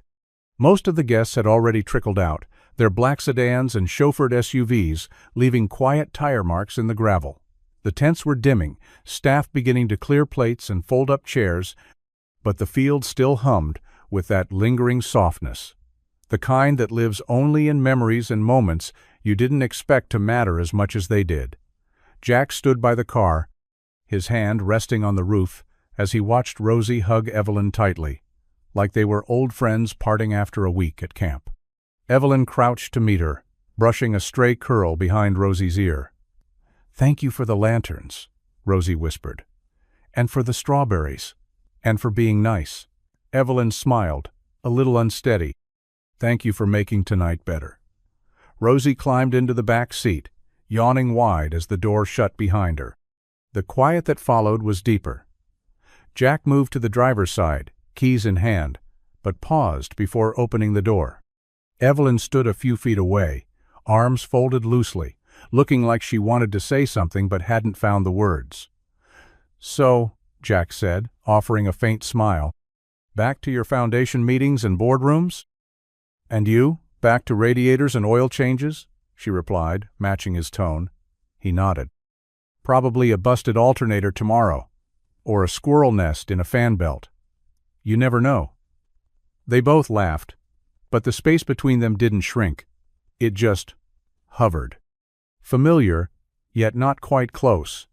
Most of the guests had already trickled out, their black sedans and chauffeured SUVs leaving quiet tire marks in the gravel. The tents were dimming, staff beginning to clear plates and fold up chairs, but the field still hummed with that lingering softness, the kind that lives only in memories and moments you didn't expect to matter as much as they did. Jack stood by the car, his hand resting on the roof, as he watched Rosie hug Evelyn tightly, like they were old friends parting after a week at camp. Evelyn crouched to meet her, brushing a stray curl behind Rosie's ear. "Thank you for the lanterns," Rosie whispered. "And for the strawberries. And for being nice." Evelyn smiled, a little unsteady. "Thank you for making tonight better." Rosie climbed into the back seat, yawning wide as the door shut behind her. The quiet that followed was deeper. Jack moved to the driver's side, keys in hand, but paused before opening the door. Evelyn stood a few feet away, arms folded loosely, looking like she wanted to say something but hadn't found the words. "So," Jack said, offering a faint smile, "back to your foundation meetings and boardrooms?" "And you, back to radiators and oil changes?" she replied, matching his tone. He nodded. "Probably a busted alternator tomorrow, or a squirrel nest in a fan belt. You never know." They both laughed, but the space between them didn't shrink. It just hovered. Familiar, yet not quite close.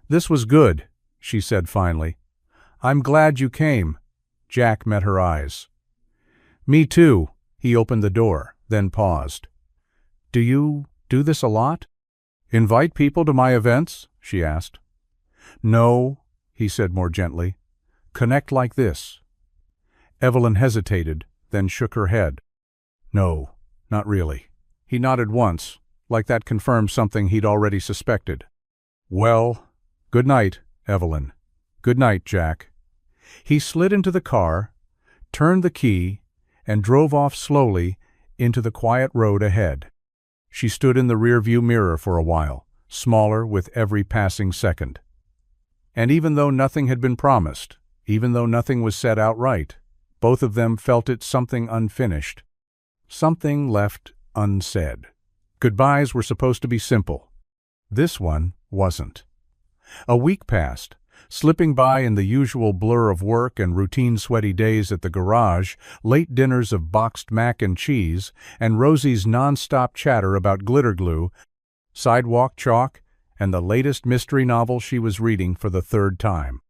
"This was good," she said finally. "I'm glad you came." Jack met her eyes. "Me too." He opened the door, then paused. "Do you do this a lot? Invite people to my events?" she asked. "No," he said more gently. "Connect like this." Evelyn hesitated, then shook her head. "No, not really." He nodded once, like that confirmed something he'd already suspected. "Well, good night, Evelyn. Good night, Jack." He slid into the car, turned the key, and drove off slowly into the quiet road ahead. She stood in the rearview mirror for a while, smaller with every passing second. And even though nothing had been promised, even though nothing was said outright, both of them felt it something unfinished, something left unsaid. Goodbyes were supposed to be simple. This one wasn't. A week passed, slipping by in the usual blur of work and routine sweaty days at the garage, late dinners of boxed mac and cheese, and Rosie's non-stop chatter about glitter glue, sidewalk chalk, and the latest mystery novel she was reading for the third time.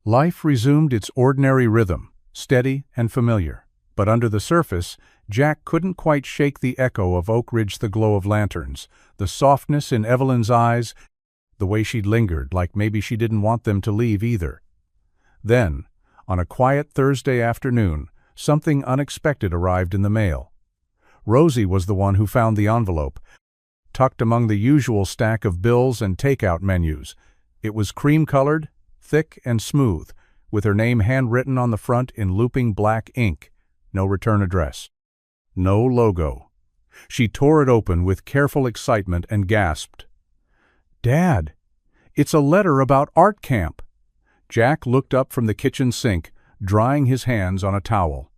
Life resumed its ordinary rhythm, steady and familiar. But under the surface, Jack couldn't quite shake the echo of Oak Ridge, the glow of lanterns, the softness in Evelyn's eyes, the way she'd lingered, like maybe she didn't want them to leave either. Then, on a quiet Thursday afternoon, something unexpected arrived in the mail. Rosie was the one who found the envelope, tucked among the usual stack of bills and takeout menus. It was cream-colored, thick and smooth, with her name handwritten on the front in looping black ink. No return address. No logo. She tore it open with careful excitement and gasped, "Dad, it's a letter about art camp." Jack looked up from the kitchen sink, drying his hands on a towel.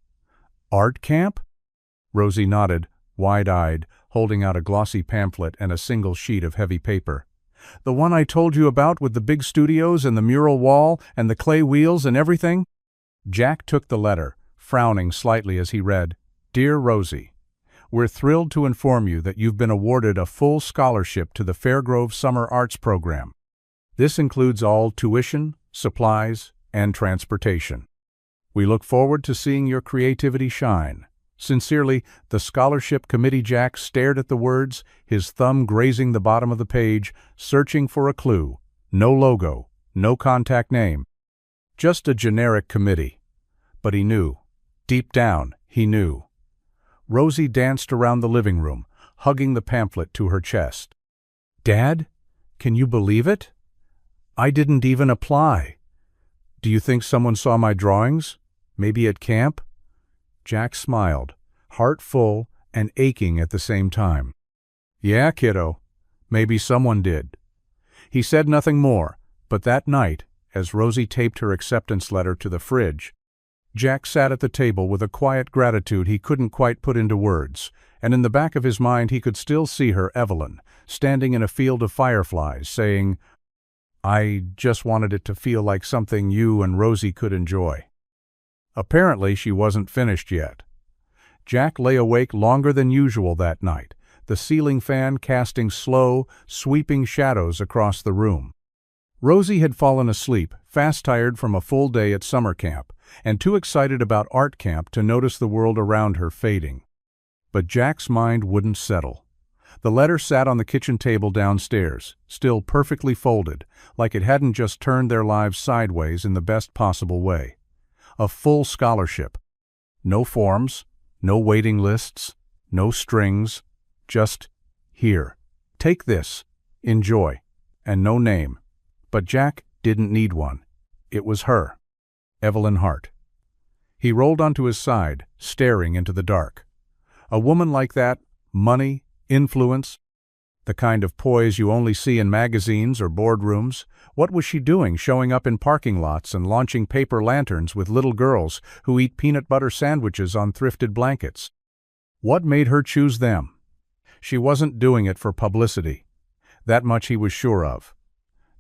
"Art camp?" Rosie nodded, wide-eyed, holding out a glossy pamphlet and a single sheet of heavy paper. "The one I told you about with the big studios and the mural wall and the clay wheels and everything?" Jack took the letter, frowning slightly as he read, "Dear Rosie, we're thrilled to inform you that you've been awarded a full scholarship to the Fairgrove Summer Arts Program. This includes all tuition, supplies, and transportation. We look forward to seeing your creativity shine. Sincerely, the scholarship committee." Jack stared at the words, his thumb grazing the bottom of the page, searching for a clue. No logo, no contact name. Just a generic committee. But he knew. Deep down, he knew. Rosie danced around the living room, hugging the pamphlet to her chest. "Dad, can you believe it? I didn't even apply. Do you think someone saw my drawings? Maybe at camp?" Jack smiled, heart full and aching at the same time. "Yeah, kiddo, maybe someone did." He said nothing more, but that night, as Rosie taped her acceptance letter to the fridge, Jack sat at the table with a quiet gratitude he couldn't quite put into words, and in the back of his mind he could still see her, Evelyn, standing in a field of fireflies, saying, "I just wanted it to feel like something you and Rosie could enjoy." Apparently she wasn't finished yet. Jack lay awake longer than usual that night, the ceiling fan casting slow, sweeping shadows across the room. Rosie had fallen asleep, fast tired from a full day at summer camp, and too excited about art camp to notice the world around her fading. But Jack's mind wouldn't settle. The letter sat on the kitchen table downstairs, still perfectly folded, like it hadn't just turned their lives sideways in the best possible way. A full scholarship. No forms, no waiting lists, no strings, Just, "Here. Take this. Enjoy." And no name. But Jack didn't need one. It was her. Evelyn Hart. He rolled onto his side, staring into the dark. A woman like that, money, influence, the kind of poise you only see in magazines or boardrooms. What was she doing showing up in parking lots and launching paper lanterns with little girls who eat peanut butter sandwiches on thrifted blankets? What made her choose them? She wasn't doing it for publicity. That much he was sure of.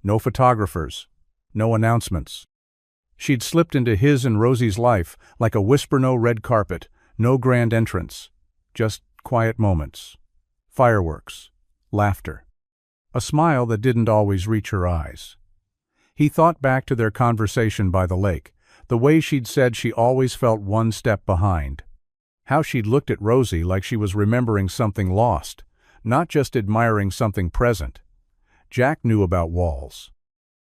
No photographers. No announcements. She'd slipped into his and Rosie's life like a whisper-no red carpet, no grand entrance. Just quiet moments. Fireworks. Laughter. A smile that didn't always reach her eyes. He thought back to their conversation by the lake, the way she'd said she always felt one step behind. How she'd looked at Rosie like she was remembering something lost, not just admiring something present. Jack knew about walls.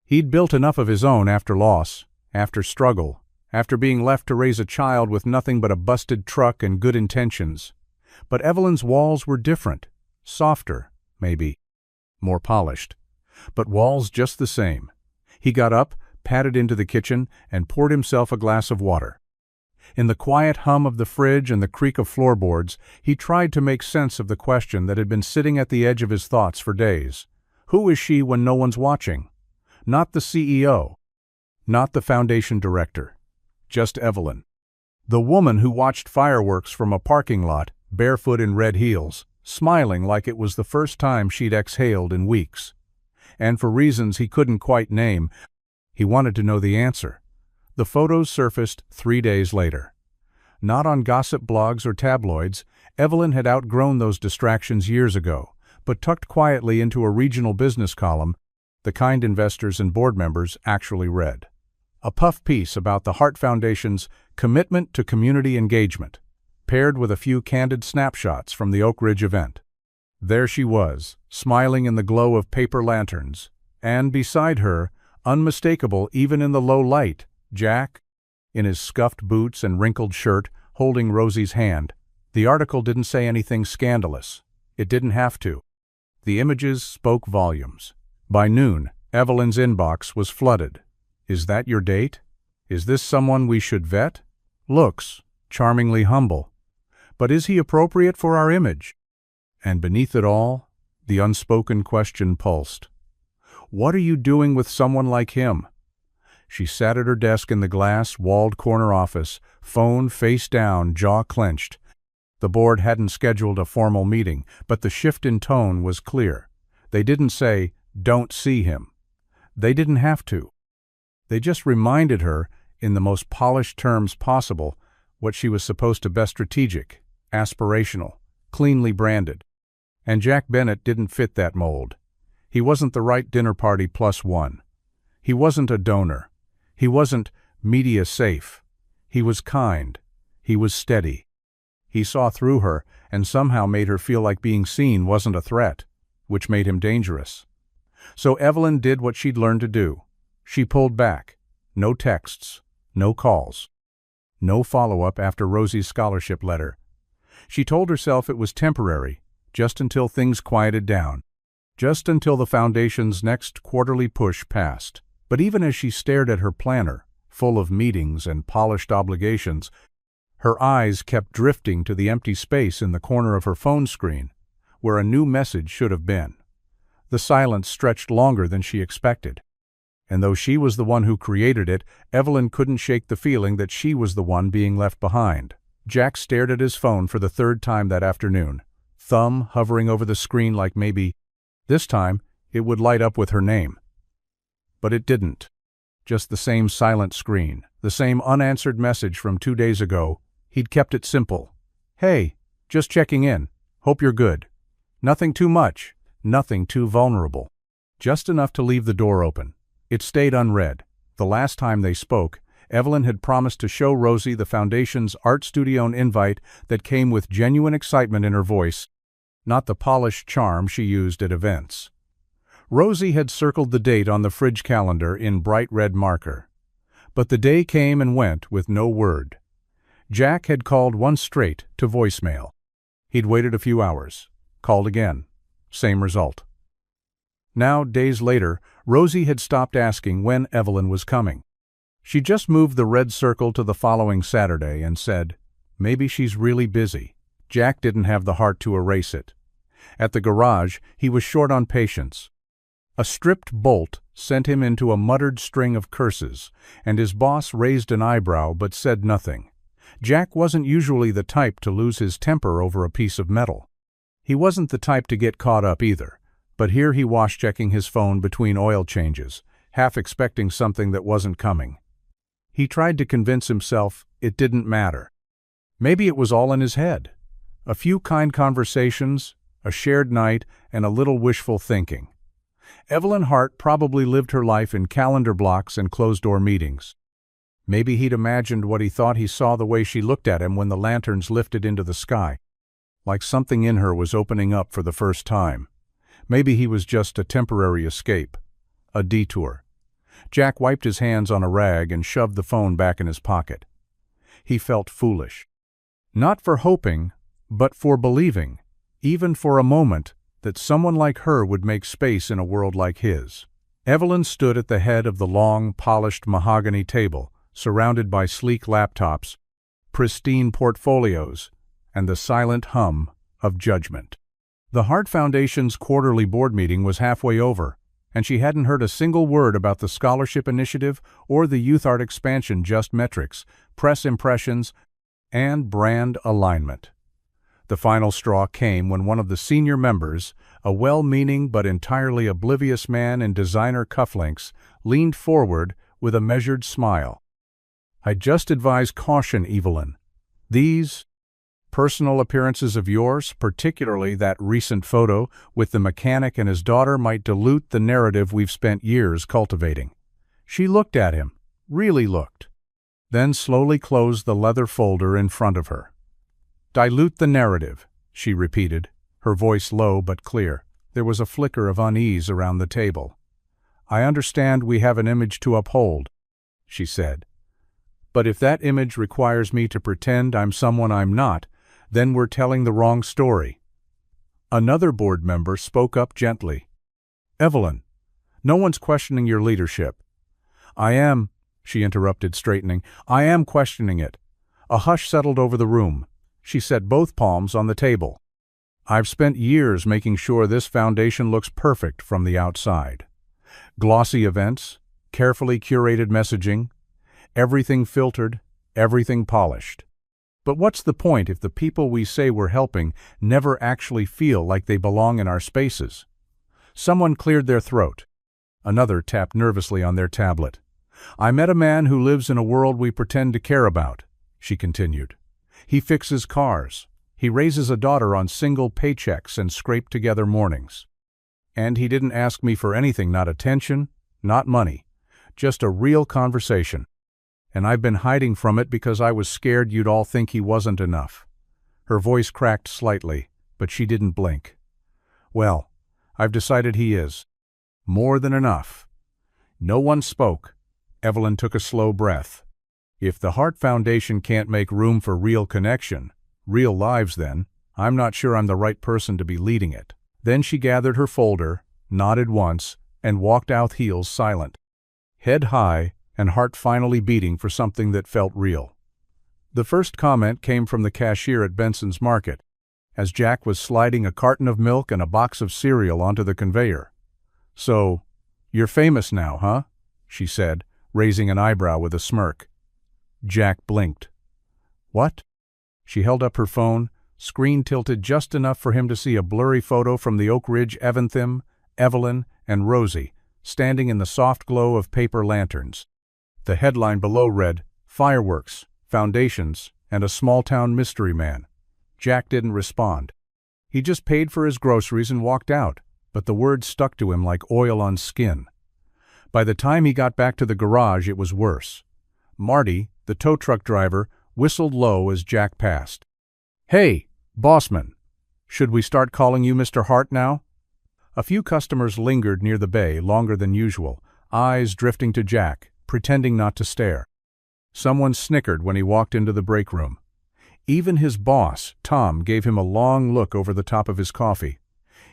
He'd built enough of his own after loss, after struggle, after being left to raise a child with nothing but a busted truck and good intentions. But Evelyn's walls were different, softer, maybe, more polished. But walls just the same. He got up, padded into the kitchen, and poured himself a glass of water. In the quiet hum of the fridge and the creak of floorboards, he tried to make sense of the question that had been sitting at the edge of his thoughts for days. Who is she when no one's watching? Not the CEO. Not the foundation director. Just Evelyn. The woman who watched fireworks from a parking lot, barefoot in red heels, smiling like it was the first time she'd exhaled in weeks. And for reasons he couldn't quite name, he wanted to know the answer. The photos surfaced 3 days later. Not on gossip blogs or tabloids. Evelyn had outgrown those distractions years ago, but tucked quietly into a regional business column, the kind investors and board members actually read. A puff piece about the Hart Foundation's commitment to community engagement, paired with a few candid snapshots from the Oak Ridge event. There she was, smiling in the glow of paper lanterns, and beside her, unmistakable even in the low light, Jack, in his scuffed boots and wrinkled shirt, holding Rosie's hand. The article didn't say anything scandalous. It didn't have to. The images spoke volumes. By noon, Evelyn's inbox was flooded. Is that your date? Is this someone we should vet? Looks charmingly humble. But is he appropriate for our image? And beneath it all, the unspoken question pulsed. What are you doing with someone like him? She sat at her desk in the glass-walled corner office, phone face down, jaw clenched. The board hadn't scheduled a formal meeting, but the shift in tone was clear. They didn't say, "Don't see him." They didn't have to. They just reminded her, in the most polished terms possible, what she was supposed to be: strategic, aspirational, cleanly branded. And Jack Bennett didn't fit that mold. He wasn't the right dinner party plus one. He wasn't a donor. He wasn't media safe. He was kind. He was steady. He saw through her and somehow made her feel like being seen wasn't a threat, which made him dangerous. So Evelyn did what she'd learned to do. She pulled back. No texts. No calls. No follow-up after Rosie's scholarship letter. She told herself it was temporary, just until things quieted down. Just until the foundation's next quarterly push passed. But even as she stared at her planner, full of meetings and polished obligations, her eyes kept drifting to the empty space in the corner of her phone screen, where a new message should have been. The silence stretched longer than she expected. And though she was the one who created it, Evelyn couldn't shake the feeling that she was the one being left behind. Jack stared at his phone for the third time that afternoon, thumb hovering over the screen like maybe, this time, it would light up with her name. But it didn't. Just the same silent screen, the same unanswered message from 2 days ago. He'd kept it simple. Hey, just checking in. Hope you're good. Nothing too much, nothing too vulnerable. Just enough to leave the door open. It stayed unread. The last time they spoke, Evelyn had promised to show Rosie the Foundation's art studio invite that came with genuine excitement in her voice, not the polished charm she used at events. Rosie had circled the date on the fridge calendar in bright red marker. But the day came and went with no word. Jack had called once straight to voicemail. He'd waited a few hours, Called again. Same result. Now, days later, Rosie had stopped asking when Evelyn was coming. She just moved the red circle to the following Saturday and said, "Maybe she's really busy." Jack didn't have the heart to erase it. At the garage, he was short on patience. A stripped bolt sent him into a muttered string of curses, and his boss raised an eyebrow but said nothing. Jack wasn't usually the type to lose his temper over a piece of metal. He wasn't the type to get caught up either, but here he was checking his phone between oil changes, half expecting something that wasn't coming. He tried to convince himself it didn't matter. Maybe it was all in his head. A few kind conversations, a shared night, and a little wishful thinking. Evelyn Hart probably lived her life in calendar blocks and closed-door meetings. Maybe he'd imagined what he thought he saw the way she looked at him when the lanterns lifted into the sky, like something in her was opening up for the first time. Maybe he was just a temporary escape, a detour. Jack wiped his hands on a rag and shoved the phone back in his pocket. He felt foolish. Not for hoping, but for believing, even for a moment, that someone like her would make space in a world like his. Evelyn stood at the head of the long, polished mahogany table, surrounded by sleek laptops, pristine portfolios, and the silent hum of judgment. The Hart Foundation's quarterly board meeting was halfway over, and she hadn't heard a single word about the scholarship initiative or the youth art expansion, just metrics, press impressions, and brand alignment. The final straw came when one of the senior members, a well-meaning but entirely oblivious man in designer cufflinks, leaned forward with a measured smile. "I just advise caution, Evelyn. These personal appearances of yours, particularly that recent photo with the mechanic and his daughter, might dilute the narrative we've spent years cultivating." She looked at him, really looked, then slowly closed the leather folder in front of her. "Dilute the narrative," she repeated, her voice low but clear. There was a flicker of unease around the table. "I understand we have an image to uphold," she said. "But if that image requires me to pretend I'm someone I'm not, then we're telling the wrong story." Another board member spoke up gently. "Evelyn, no one's questioning your leadership." "I am," she interrupted, straightening. "I am questioning it." A hush settled over the room. She set both palms on the table. "I've spent years making sure this foundation looks perfect from the outside. Glossy events, carefully curated messaging, everything filtered, everything polished. But what's the point if the people we say we're helping never actually feel like they belong in our spaces?" Someone cleared their throat. Another tapped nervously on their tablet. "I met a man who lives in a world we pretend to care about," she continued. "He fixes cars. He raises a daughter on single paychecks and scraped-together mornings. And he didn't ask me for anything, not attention, not money, just a real conversation. And I've been hiding from it because I was scared you'd all think he wasn't enough." Her voice cracked slightly, but she didn't blink. "Well, I've decided he is. More than enough." No one spoke. Evelyn took a slow breath. "If the Hart Foundation can't make room for real connection, real lives, then I'm not sure I'm the right person to be leading it." Then she gathered her folder, nodded once, and walked out, heels silent, head high, and heart finally beating for something that felt real. The first comment came from the cashier at Benson's Market, as Jack was sliding a carton of milk and a box of cereal onto the conveyor. "So, you're famous now, huh?" she said, raising an eyebrow with a smirk. Jack blinked. "What?" She held up her phone, screen tilted just enough for him to see a blurry photo from the Oak Ridge Eventham, Evelyn, and Rosie, standing in the soft glow of paper lanterns. The headline below read, "Fireworks, Foundations, and a Small-Town Mystery Man." Jack didn't respond. He just paid for his groceries and walked out, but the words stuck to him like oil on skin. By the time he got back to the garage, it was worse. Marty, the tow truck driver, whistled low as Jack passed. "Hey, bossman, should we start calling you Mr. Hart now?" A few customers lingered near the bay longer than usual, eyes drifting to Jack, pretending not to stare. Someone snickered when he walked into the break room. Even his boss, Tom, gave him a long look over the top of his coffee.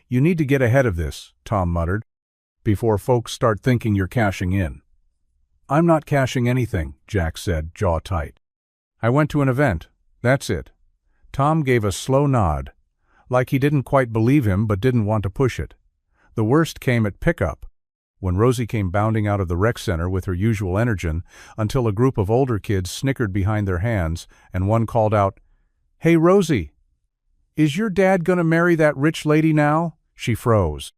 "You need to get ahead of this," Tom muttered, "before folks start thinking you're cashing in." "I'm not cashing anything," Jack said, jaw tight. "I went to an event. That's it." Tom gave a slow nod, like he didn't quite believe him but didn't want to push it. The worst came at pickup, when Rosie came bounding out of the rec center with her usual energy, until a group of older kids snickered behind their hands, and one called out, "Hey, Rosie, is your dad gonna marry that rich lady now?" She froze.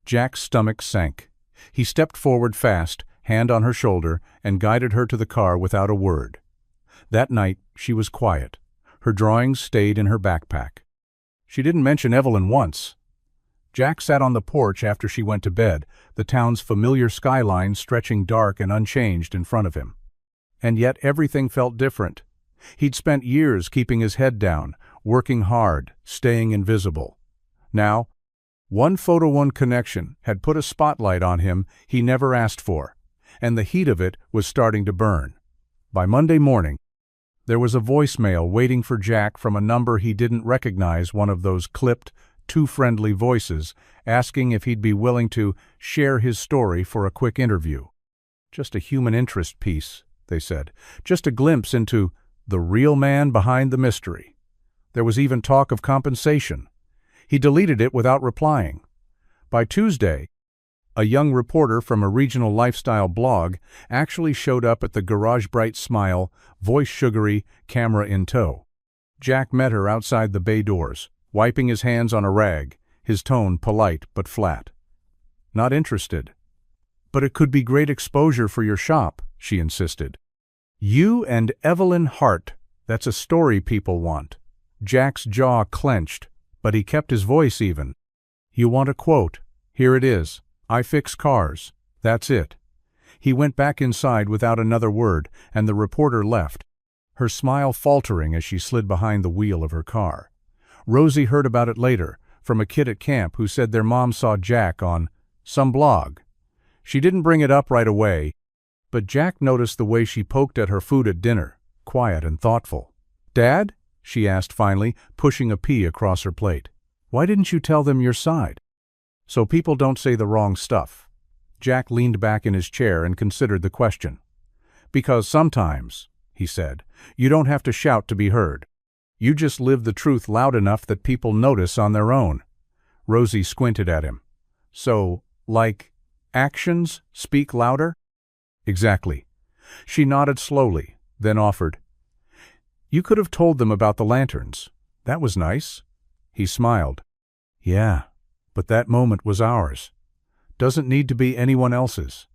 Jack's stomach sank. He stepped forward fast, hand on her shoulder, and guided her to the car without a word. That night, she was quiet. Her drawings stayed in her backpack. She didn't mention Evelyn once. Jack sat on the porch after she went to bed, the town's familiar skyline stretching dark and unchanged in front of him. And yet everything felt different. He'd spent years keeping his head down, working hard, staying invisible. Now, one photo, one connection had put a spotlight on him he never asked for, and the heat of it was starting to burn. By Monday morning, there was a voicemail waiting for Jack from a number he didn't recognize, one of those clipped, too friendly voices, asking if he'd be willing to share his story for a quick interview. Just a human interest piece, they said. Just a glimpse into the real man behind the mystery. There was even talk of compensation. He deleted it without replying. By Tuesday, a young reporter from a regional lifestyle blog actually showed up at the garage, bright smile, voice sugary, camera in tow. Jack met her outside the bay doors, wiping his hands on a rag, his tone polite but flat. "Not interested." "But it could be great exposure for your shop," she insisted. "You and Evelyn Hart, that's a story people want." Jack's jaw clenched, but he kept his voice even. "You want a quote? Here it is. I fix cars. That's it." He went back inside without another word, and the reporter left, her smile faltering as she slid behind the wheel of her car. Rosie heard about it later, from a kid at camp who said their mom saw Jack on some blog. She didn't bring it up right away, but Jack noticed the way she poked at her food at dinner, quiet and thoughtful. "Dad?" she asked finally, pushing a pea across her plate. "Why didn't you tell them your side?" "So people don't say the wrong stuff." Jack leaned back in his chair and considered the question. "Because sometimes," he said, "you don't have to shout to be heard. You just live the truth loud enough that people notice on their own." Rosie squinted at him. "So, like, actions speak louder?" "Exactly." She nodded slowly, then offered, "You could have told them about the lanterns. That was nice." He smiled. "Yeah, but that moment was ours. Doesn't need to be anyone else's."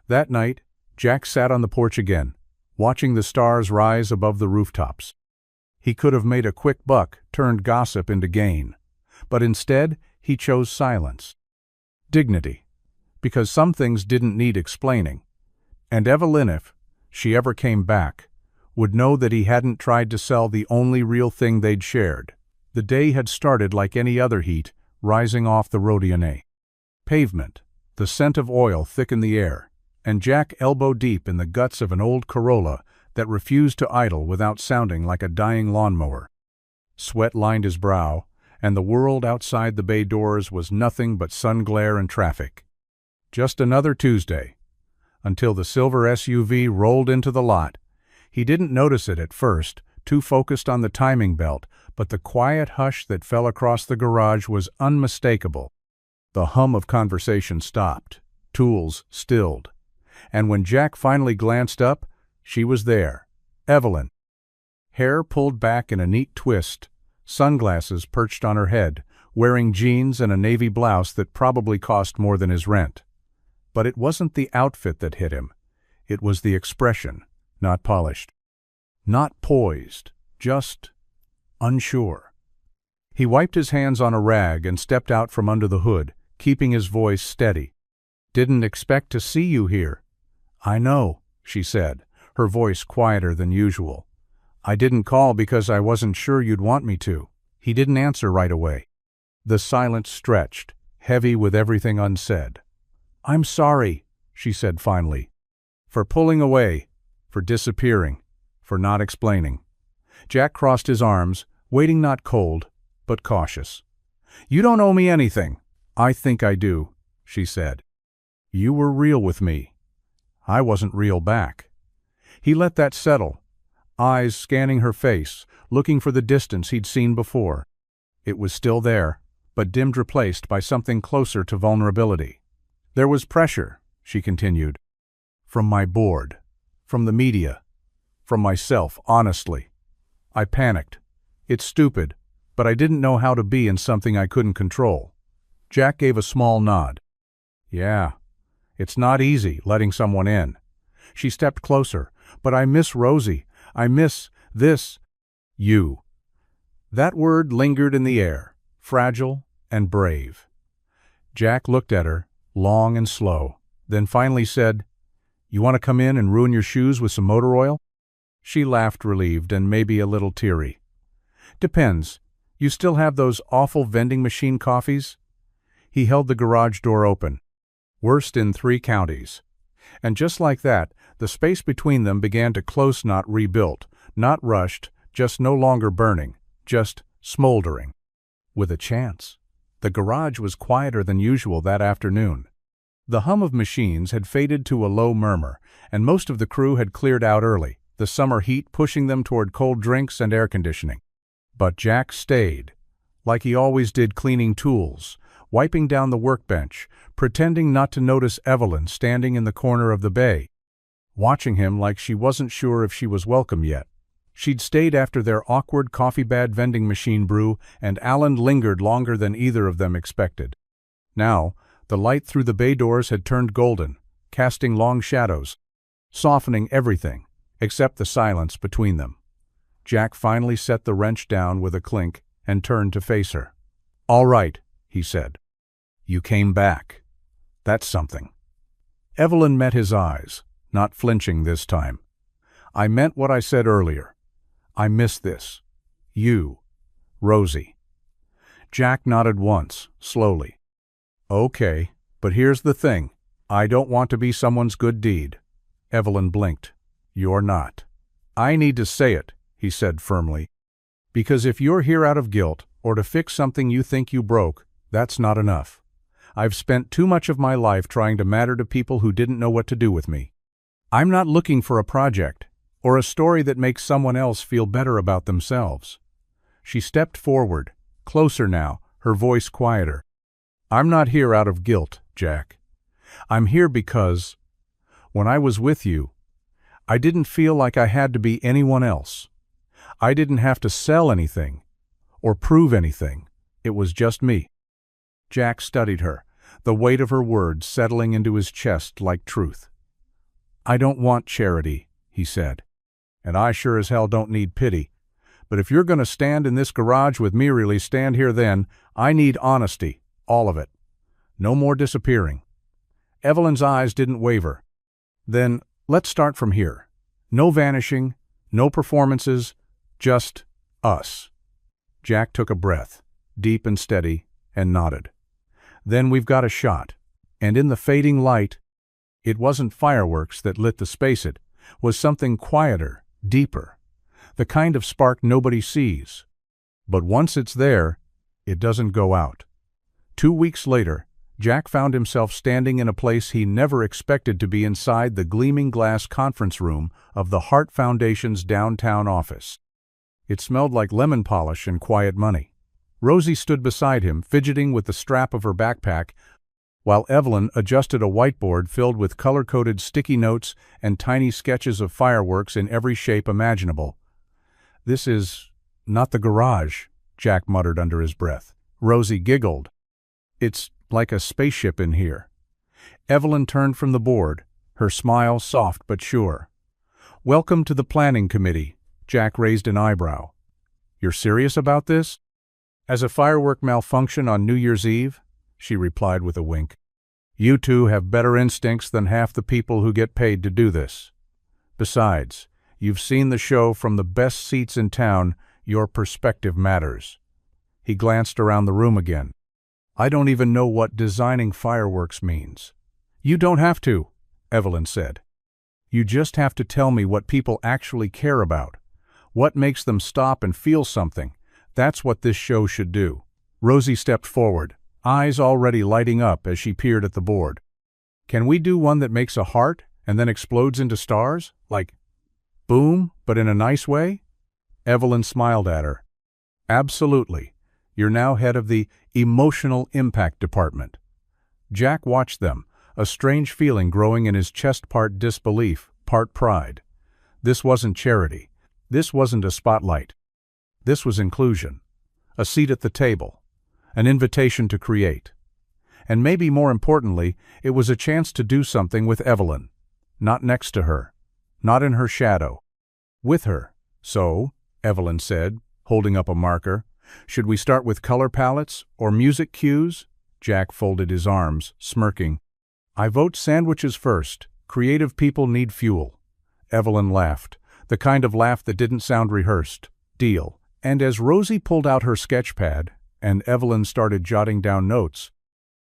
That night, Jack sat on the porch again, watching the stars rise above the rooftops. He could have made a quick buck, turned gossip into gain. But instead, he chose silence. Dignity. Because some things didn't need explaining. And Evelyn, if she ever came back, would know that he hadn't tried to sell the only real thing they'd shared. The day had started like any other heat, rising off the Rodione. Pavement, the scent of oil thick in the air, and Jack elbow-deep in the guts of an old Corolla that refused to idle without sounding like a dying lawnmower. Sweat lined his brow, and the world outside the bay doors was nothing but sun glare and traffic. Just another Tuesday, until the silver SUV rolled into the lot. He didn't notice it at first, too focused on the timing belt, but the quiet hush that fell across the garage was unmistakable. The hum of conversation stopped, tools stilled, and when Jack finally glanced up, she was there, Evelyn. Hair pulled back in a neat twist, sunglasses perched on her head, wearing jeans and a navy blouse that probably cost more than his rent. But it wasn't the outfit that hit him. It was the expression, not polished. Not poised, just unsure. He wiped his hands on a rag and stepped out from under the hood, keeping his voice steady. "Didn't expect to see you here." "I know," she said, her voice quieter than usual. "I didn't call because I wasn't sure you'd want me to." He didn't answer right away. The silence stretched, heavy with everything unsaid. "I'm sorry," she said finally. "For pulling away, for disappearing, for not explaining." Jack crossed his arms, waiting not cold, but cautious. "You don't owe me anything." "I think I do," she said. "You were real with me. I wasn't real back." He let that settle, eyes scanning her face, looking for the distance he'd seen before. It was still there, but dimmed, replaced by something closer to vulnerability. "There was pressure," she continued. "From my board, from the media, from myself, honestly. I panicked. It's stupid, but I didn't know how to be in something I couldn't control." Jack gave a small nod. "Yeah, it's not easy letting someone in." She stepped closer. "But I miss Rosie. I miss this. You." That word lingered in the air, fragile and brave. Jack looked at her, long and slow, then finally said, "You want to come in and ruin your shoes with some motor oil?" She laughed, relieved and maybe a little teary. "Depends. You still have those awful vending machine coffees?" He held the garage door open. "Worst in 3 counties. And just like that, the space between them began to close, not rebuilt, not rushed, just no longer burning, just smoldering. With a chance. The garage was quieter than usual that afternoon. The hum of machines had faded to a low murmur, and most of the crew had cleared out early, the summer heat pushing them toward cold drinks and air conditioning. But Jack stayed, like he always did, cleaning tools, wiping down the workbench, pretending not to notice Evelyn standing in the corner of the bay, watching him like she wasn't sure if she was welcome yet. She'd stayed after their awkward coffee-bad vending machine brew, and Alan lingered longer than either of them expected. Now, the light through the bay doors had turned golden, casting long shadows, softening everything, except the silence between them. Jack finally set the wrench down with a clink and turned to face her. "All right," he said. "You came back. That's something." Evelyn met his eyes, not flinching this time. "I meant what I said earlier. I miss this. You. Rosie." Jack nodded once, slowly. "Okay, but here's the thing. I don't want to be someone's good deed." Evelyn blinked. "You're not." "I need to say it," he said firmly. "Because if you're here out of guilt, or to fix something you think you broke, that's not enough. I've spent too much of my life trying to matter to people who didn't know what to do with me. I'm not looking for a project, or a story that makes someone else feel better about themselves." She stepped forward, closer now, her voice quieter. "I'm not here out of guilt, Jack. I'm here because, when I was with you, I didn't feel like I had to be anyone else. I didn't have to sell anything, or prove anything. It was just me." Jack studied her, the weight of her words settling into his chest like truth. "I don't want charity," he said. "And I sure as hell don't need pity. But if you're going to stand in this garage with me, really stand here then, I need honesty, all of it. No more disappearing." Evelyn's eyes didn't waver. "Then, let's start from here. No vanishing, no performances, just us." Jack took a breath, deep and steady, and nodded. "Then we've got a shot." And in the fading light, it wasn't fireworks that lit the space, it was something quieter, deeper, the kind of spark nobody sees. But once it's there, it doesn't go out. 2 weeks later, Jack found himself standing in a place he never expected to be, inside the gleaming glass conference room of the Hart Foundation's downtown office. It smelled like lemon polish and quiet money. Rosie stood beside him, fidgeting with the strap of her backpack, while Evelyn adjusted a whiteboard filled with color-coded sticky notes and tiny sketches of fireworks in every shape imaginable. "This is not the garage," Jack muttered under his breath. Rosie giggled. "It's like a spaceship in here." Evelyn turned from the board, her smile soft but sure. "Welcome to the planning committee." Jack raised an eyebrow. "You're serious about this?" "As a firework malfunction on New Year's Eve," she replied with a wink. "You two have better instincts than half the people who get paid to do this. Besides, you've seen the show from the best seats in town. Your perspective matters." He glanced around the room again. "I don't even know what designing fireworks means." "You don't have to," Evelyn said. "You just have to tell me what people actually care about, What makes them stop and feel something? That's what this show should do. Rosie stepped forward, eyes already lighting up as she peered at the board. Can we do one that makes a heart and then explodes into stars? Like, boom, but in a nice way? Evelyn smiled at her. Absolutely. You're now head of the Emotional Impact Department. Jack watched them, a strange feeling growing in his chest, part disbelief, part pride. This wasn't charity. This wasn't a spotlight. This was inclusion. A seat at the table. An invitation to create. And maybe more importantly, it was a chance to do something with Evelyn. Not next to her. Not in her shadow. With her. So, Evelyn said, holding up a marker, should we start with color palettes or music cues? Jack folded his arms, smirking. I vote sandwiches first. Creative people need fuel. Evelyn laughed, the kind of laugh that didn't sound rehearsed. Deal. And as Rosie pulled out her sketch pad, and Evelyn started jotting down notes,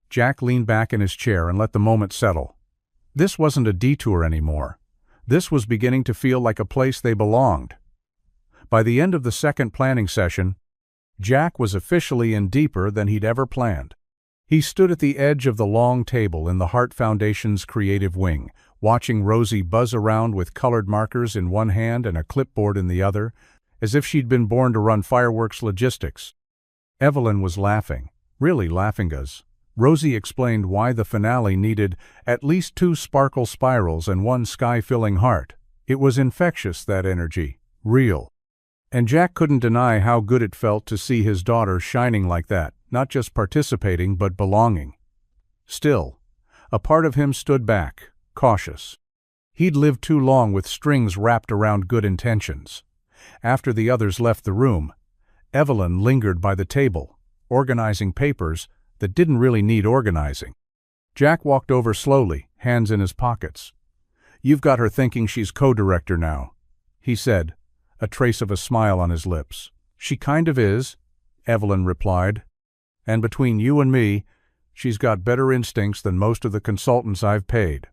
Jack leaned back in his chair and let the moment settle. This wasn't a detour anymore. This was beginning to feel like a place they belonged. By the end of the second planning session, Jack was officially in deeper than he'd ever planned. He stood at the edge of the long table in the Heart Foundation's creative wing, watching Rosie buzz around with colored markers in one hand and a clipboard in the other, as if she'd been born to run fireworks logistics. Evelyn was laughing, really laughing as Rosie explained why the finale needed at least 2 sparkle spirals and 1 sky-filling heart. It was infectious, that energy, real. And Jack couldn't deny how good it felt to see his daughter shining like that, not just participating but belonging. Still, a part of him stood back, cautious. He'd lived too long with strings wrapped around good intentions. After the others left the room, Evelyn lingered by the table, organizing papers that didn't really need organizing. Jack walked over slowly, hands in his pockets. You've got her thinking she's co-director now, he said, a trace of a smile on his lips. She kind of is, Evelyn replied. And between you and me, she's got better instincts than most of the consultants I've paid.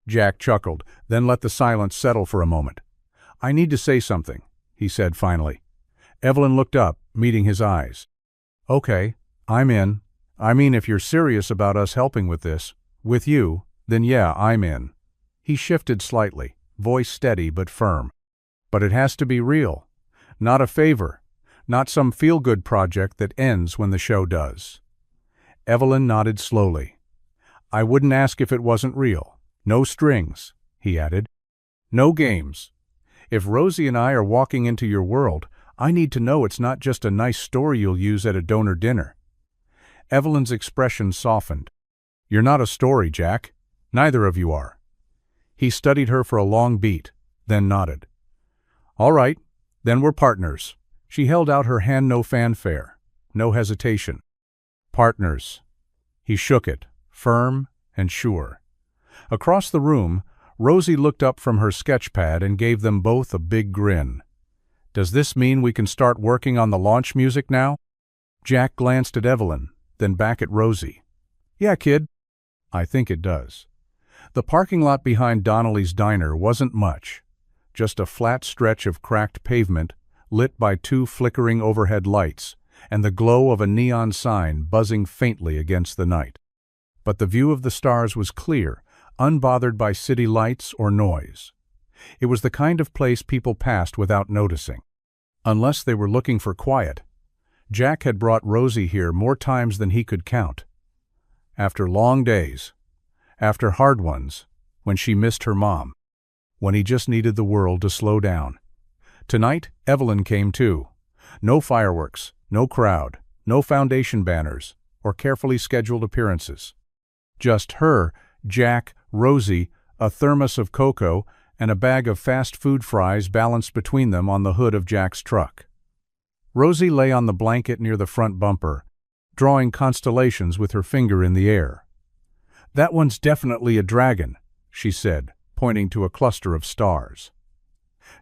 Jack chuckled, then let the silence settle for a moment. I need to say something, he said finally. Evelyn looked up, meeting his eyes. Okay, I'm in. I mean, if you're serious about us helping with this, with you, then yeah, I'm in. He shifted slightly, voice steady but firm. But it has to be real. Not a favor. Not some feel-good project that ends when the show does. Evelyn nodded slowly. I wouldn't ask if it wasn't real. No strings, he added. No games. If Rosie and I are walking into your world, I need to know it's not just a nice story you'll use at a donor dinner. Evelyn's expression softened. You're not a story, Jack. Neither of you are. He studied her for a long beat, then nodded. All right, then we're partners. She held out her hand, no fanfare, no hesitation. Partners. He shook it, firm and sure. Across the room, Rosie looked up from her sketch pad and gave them both a big grin. Does this mean we can start working on the launch music now? Jack glanced at Evelyn, then back at Rosie. Yeah, kid. I think it does. The parking lot behind Donnelly's diner wasn't much. Just a flat stretch of cracked pavement, lit by 2 flickering overhead lights, and the glow of a neon sign buzzing faintly against the night. But the view of the stars was clear, unbothered by city lights or noise. It was the kind of place people passed without noticing. Unless they were looking for quiet. Jack had brought Rosie here more times than he could count. After long days, after hard ones, when she missed her mom, when he just needed the world to slow down. Tonight, Evelyn came too. No fireworks, no crowd, no foundation banners, or carefully scheduled appearances. Just her, Jack, Rosie, a thermos of cocoa, and a bag of fast food fries balanced between them on the hood of Jack's truck. Rosie lay on the blanket near the front bumper, drawing constellations with her finger in the air. That one's definitely a dragon, she said, pointing to a cluster of stars.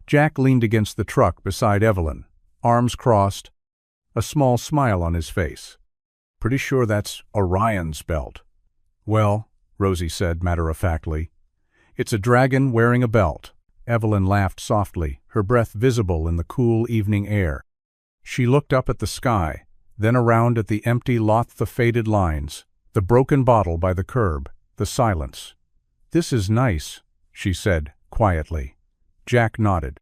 Jack leaned against the truck beside Evelyn, arms crossed, a small smile on his face. Pretty sure that's Orion's belt. Well, Rosie said matter-of-factly, it's a dragon wearing a belt. Evelyn laughed softly, her breath visible in the cool evening air. She looked up at the sky, then around at the empty lot, the faded lines, the broken bottle by the curb, the silence. "This is nice," she said, quietly. Jack nodded.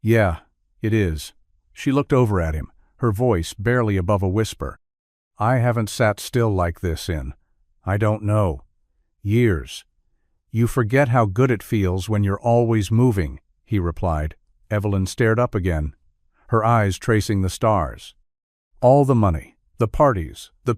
"Yeah, it is." She looked over at him, her voice barely above a whisper. "I haven't sat still like this in, I don't know, years." "You forget how good it feels when you're always moving," he replied. Evelyn stared up again, her eyes tracing the stars. "All the money, the parties, the